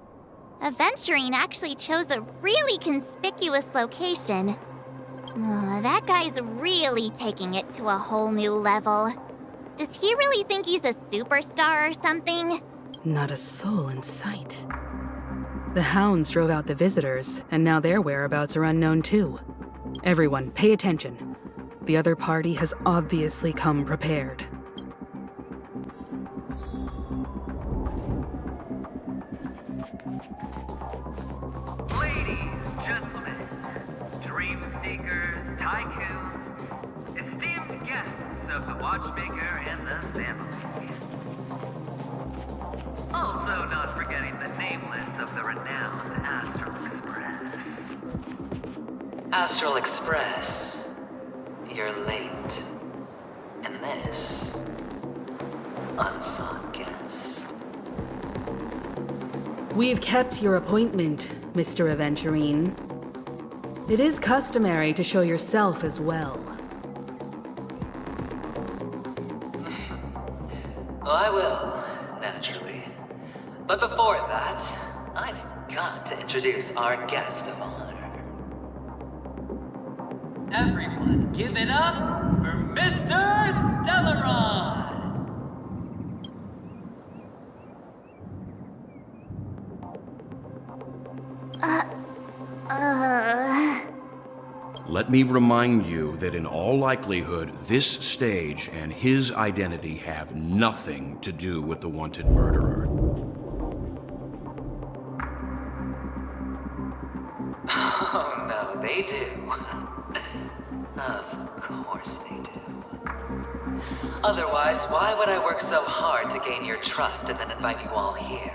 Aventurine actually chose a really conspicuous location. That guy's really taking it to a whole new level. Does he really think he's a superstar or something? Not a soul in sight. The hounds drove out the visitors, and now their whereabouts are unknown too. Everyone, pay attention. The other party has obviously come prepared. Ladies, gentlemen, Dream of the Watchmaker and the family. Also not forgetting the nameless of the renowned Astral Express. Astral Express, you're late. And this, unsought guest. We've kept your appointment, Mr. Aventurine. It is customary to show yourself as well. Well, I will, naturally. But before that, I've got to introduce our guest of honor. Everyone, give it up for Mr. Stellaron! Let me remind you that in all likelihood, this stage and his identity have nothing to do with the wanted murderer. Oh no, they do. Of course they do. Otherwise, why would I work so hard to gain your trust and then invite you all here?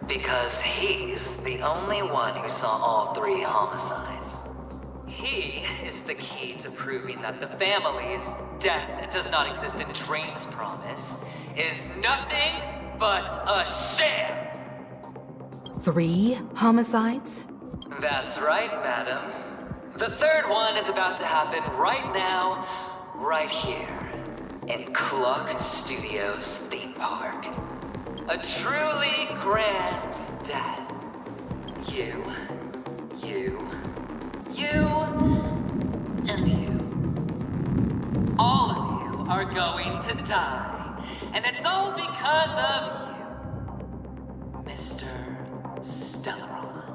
Because he's the only one who saw all 3 homicides. He is the key to proving that the family's death does not exist in Dream's promise is nothing but a sham! 3 homicides? That's right, madam. The 3rd one is about to happen right now, right here, in Clock Studios theme park. A truly grand death. You, and you. All of you are going to die. And it's all because of you, Mr. Stellaron.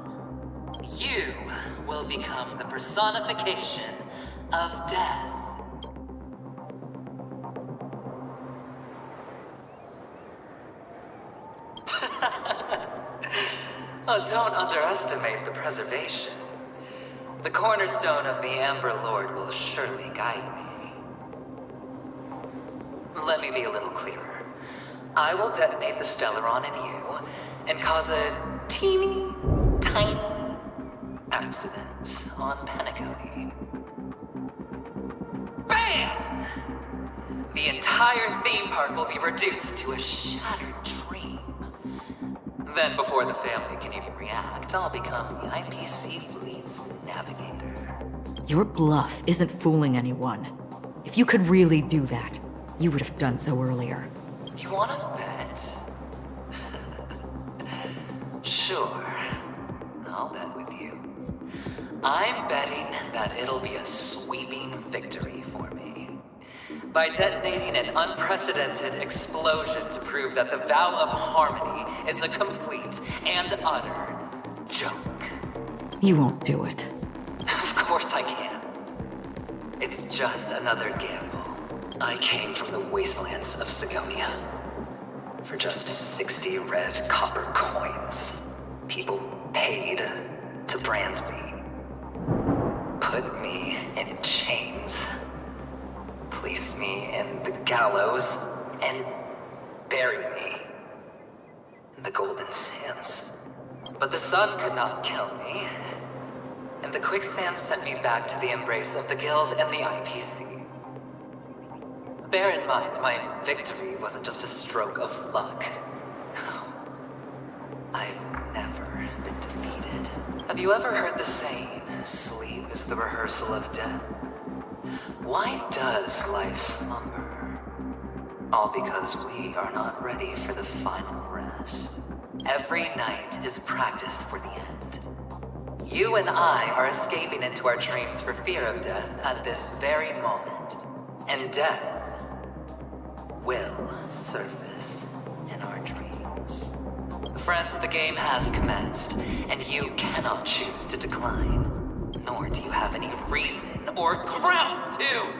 You will become the personification of death. Oh, don't underestimate the preservation. The cornerstone of the Amber Lord will surely guide me. Let me be a little clearer. I will detonate the Stellaron in you and cause a teeny, tiny accident on Penacony. BAM! The entire theme park will be reduced to a shattered dream. Then, before the family can even react, I'll become the IPC fleet's navigator. Your bluff isn't fooling anyone. If you could really do that, you would have done so earlier. You wanna bet? Sure. I'll bet with you. I'm betting that it'll be a sweeping victory for me. By detonating an unprecedented explosion to prove that the vow of harmony is a complete and utter joke. You won't do it. Of course I can. It's just another gamble. I came from the wastelands of Sigonia. For just 60 red copper coins, people paid to brand me. Put me in chains. Place me in the gallows and bury me in the golden sands. But the sun could not kill me, and the quicksand sent me back to the embrace of the guild and the IPC. Bear in mind, my victory wasn't just a stroke of luck. I've never been defeated. Have you ever heard the saying, sleep is the rehearsal of death? Why does life slumber? All because we are not ready for the final rest. Every night is practice for the end. You and I are escaping into our dreams for fear of death at this very moment. And death will surface in our dreams. Friends, the game has commenced, and you cannot choose to decline. Nor do you have any reason or grounds to!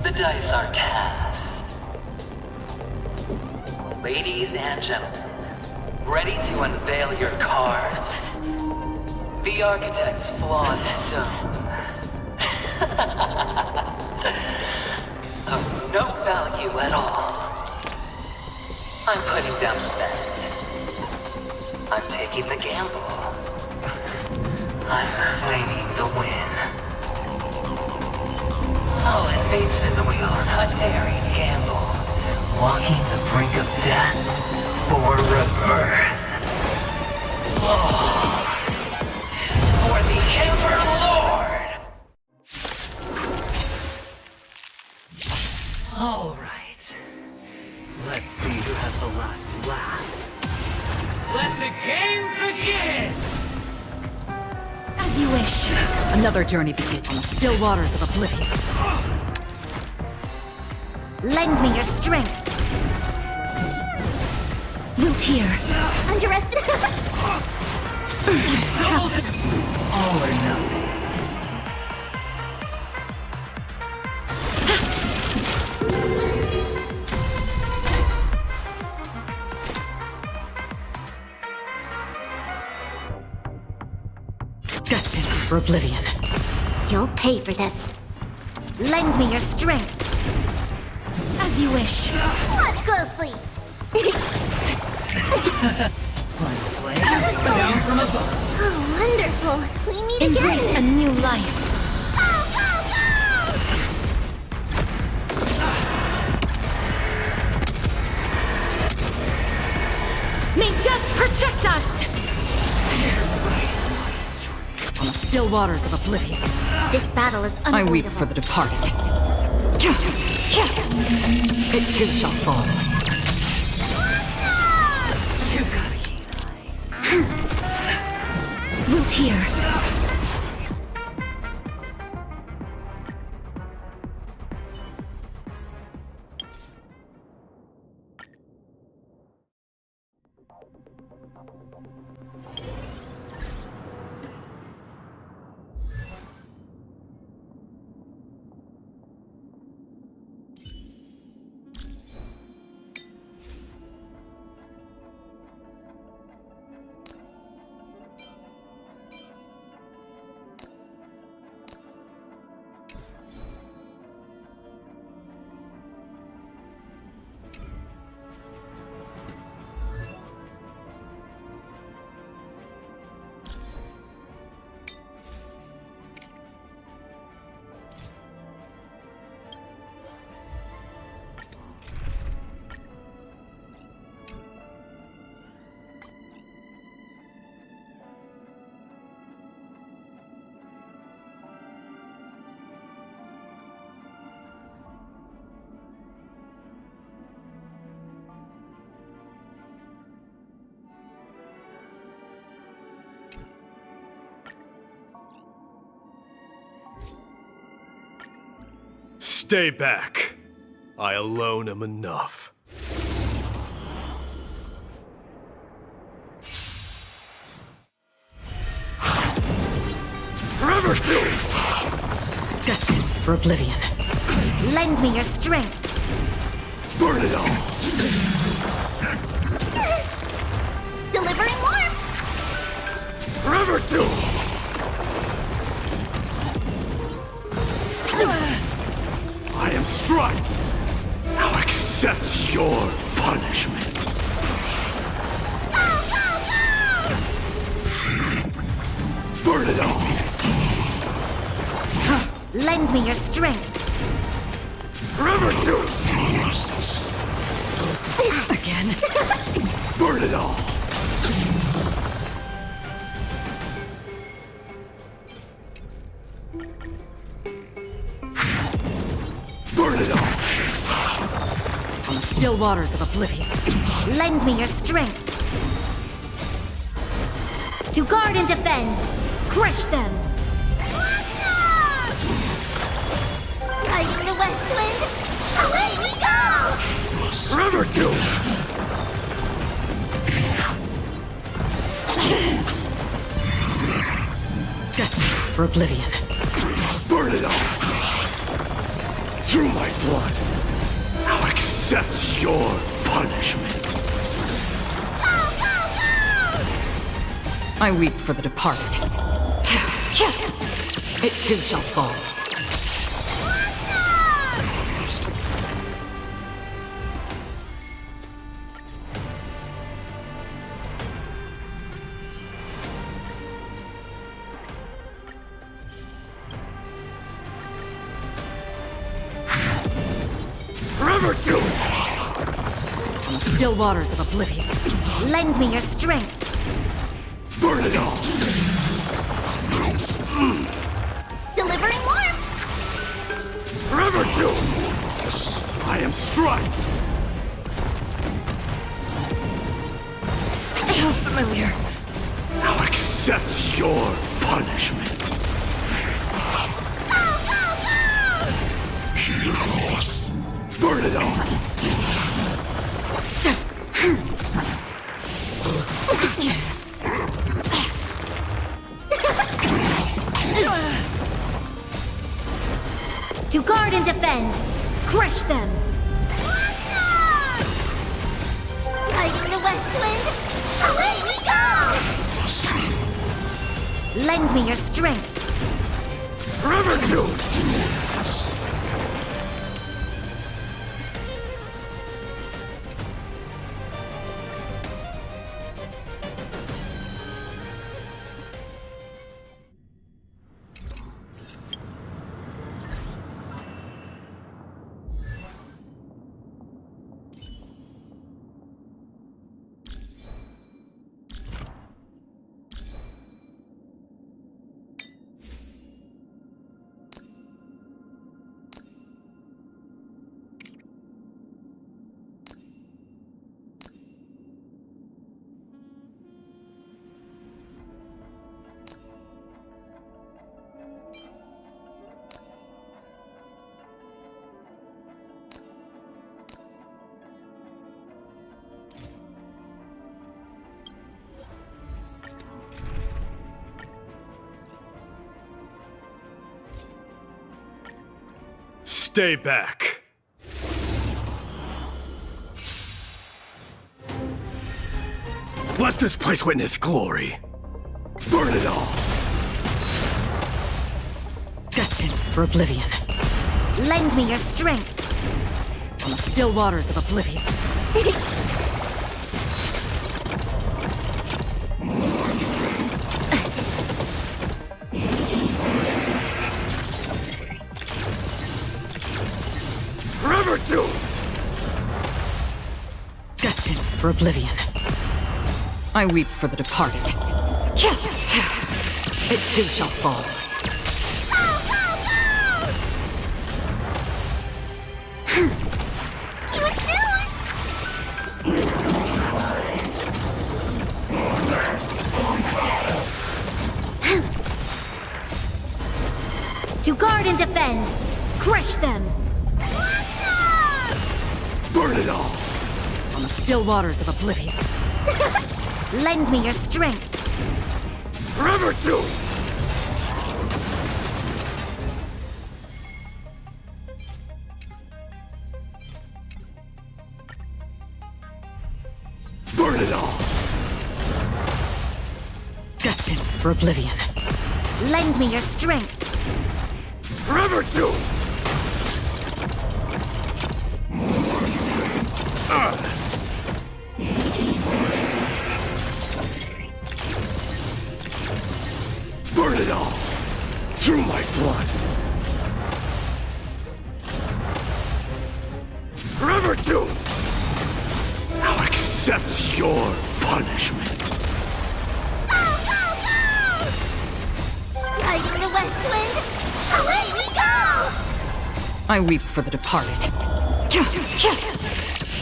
The dice are cast. Ladies and gentlemen, ready to unveil your cards? The the architect's flawed stone. Of no value at all. I'm putting down the bet. I'm taking the gamble. I'm claiming the win. I'll invade spin the wheel, a daring gamble. Walking the brink of death for rebirth. Oh, for the Ember Lord! All right. Let's see who has the last laugh. Let the game begin! As you wish. Another journey begins on the still waters of oblivion. Lend me your strength. Wilt here. Underestimate. Troublesome. All or nothing. Destined for oblivion. You'll pay for this. Lend me your strength. As you wish. Watch closely. Down from above. Oh, wonderful. We meet Embrace again. a new life. May death protect us! On the still waters of oblivion. This battle is I unavoidable. weep for the departed. It too shall fall. You've got a keen eye. Wilt here. Stay back. I alone am enough. Forever Destined for oblivion. Lend me your strength. Burn it all. Delivering warmth. Forever doomed. I am Strike. Now accept your punishment. Burn it all. Lend me your strength. Forever doomed. Again. Burn it all. Burn it all. On the still waters of oblivion. Lend me your strength. To guard and defend. Crush them. Riding the west wind. Away we go! Forever doomed. Destined for oblivion. Burn it all. Through my blood. Now accept your punishment. I weep for the departed. It too shall fall. Forever do it! From the still waters of oblivion. Lend me your strength. Burn it all! Delivering warmth. Forever do it! I am Strike! How familiar. Now accept your punishment. Heroes! Burn it all! To guard and defend. Crush them. Lighting the west wind. Away we go! Lend me your strength. Forever do it! Stay back. Let this place witness glory. Burn it all. Destined for oblivion. Lend me your strength. From the still waters of oblivion. Forever do it. Destined for oblivion. I weep for the departed. It too shall fall. To guard and defend. Crush them. Burn it all. On the still waters of oblivion. Lend me your strength. Forever do it. Burn it all. Destined for oblivion. Lend me your strength. Forever do it. Burn it all. Through my blood. Forever do it. Now accept your punishment. Lighting the west wind. Away we go! I weep for the departed.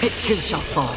It too shall fall.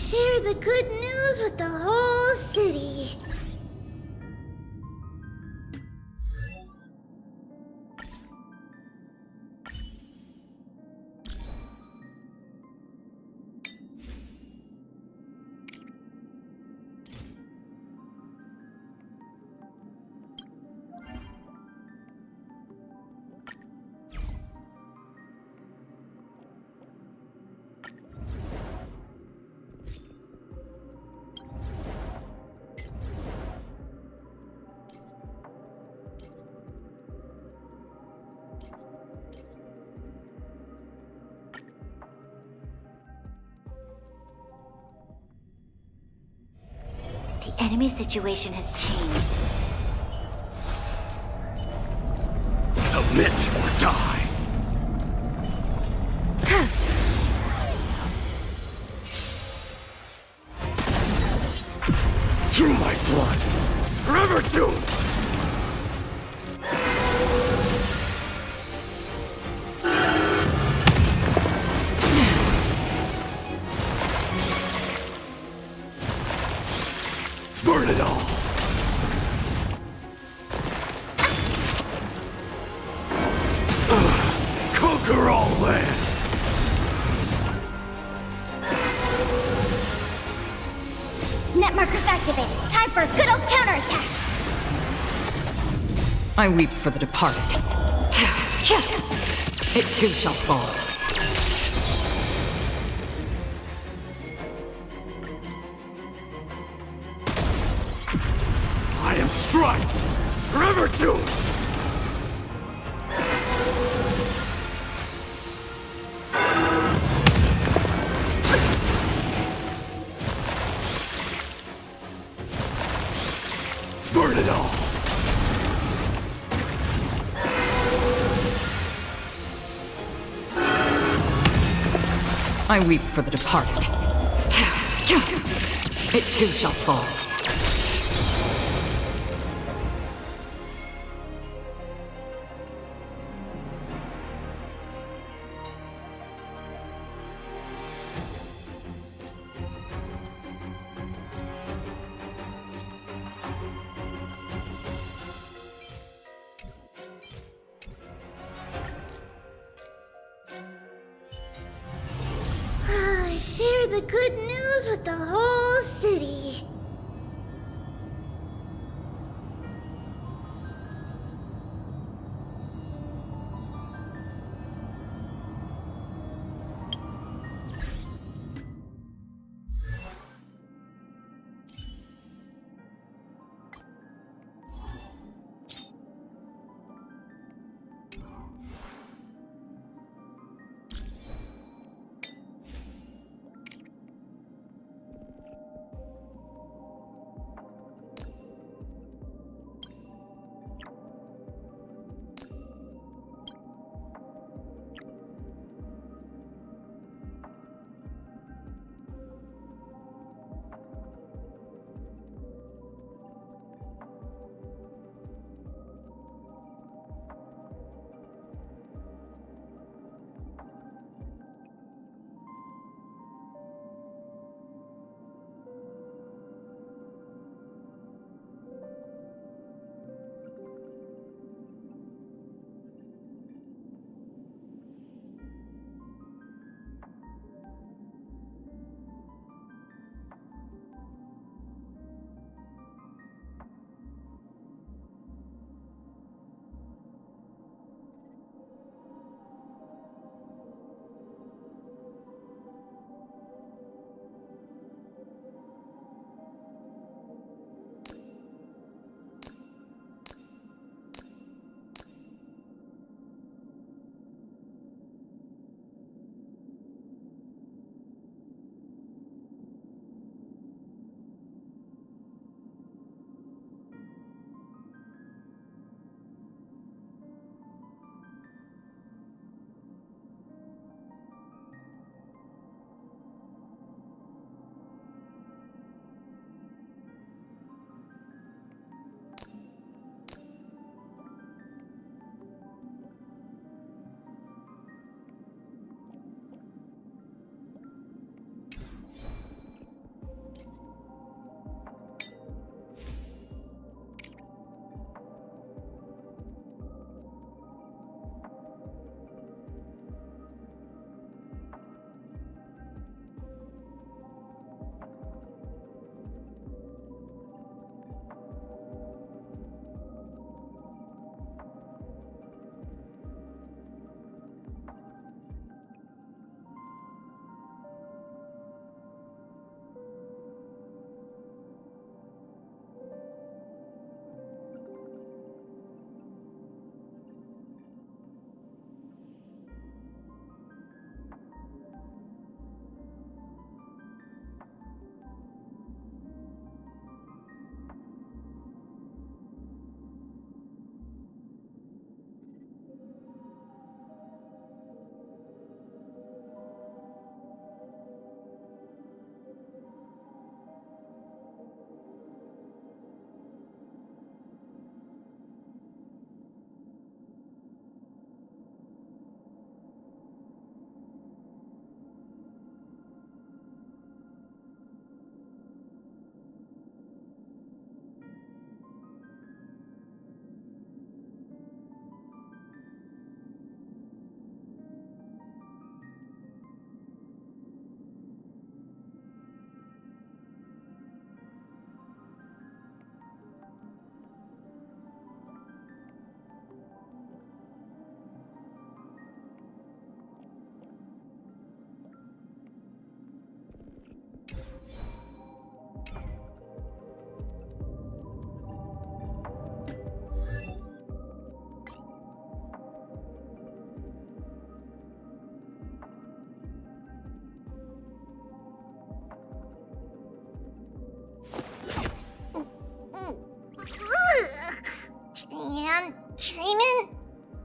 Share the good news with the whole city. The enemy situation has changed. Submit or die. Through my blood, forever doomed. Burn it all. Conquer all lands. Net markers activated. Time for a good old counterattack. I weep for the departed. It too shall fall. I am Strike! Forever doomed! Burn it all! I weep for the departed. It too shall fall. Share the good news with the whole city.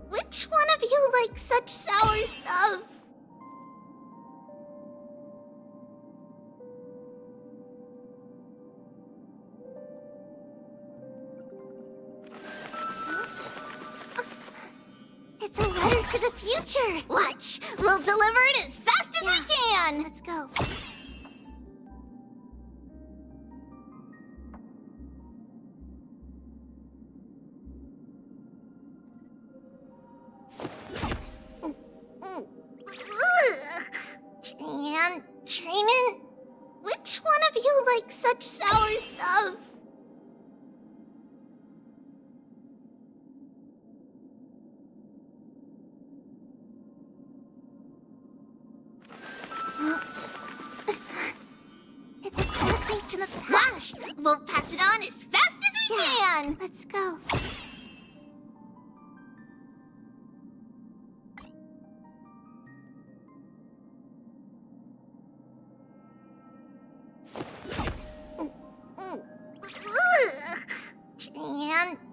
which one of you likes such sour stuff? It's a letter to the future. Watch, we'll deliver it as fast as we can. Let's go. Training, which one of you likes such sour stuff? It's a message to the past. We'll pass it on as fast as we can. Let's go.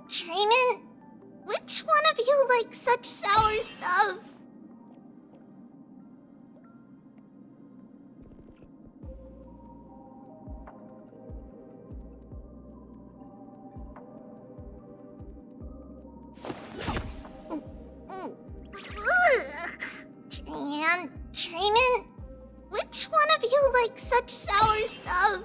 Training, which one of you likes such sour stuff? Training, which one of you likes such sour stuff?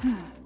Hmm.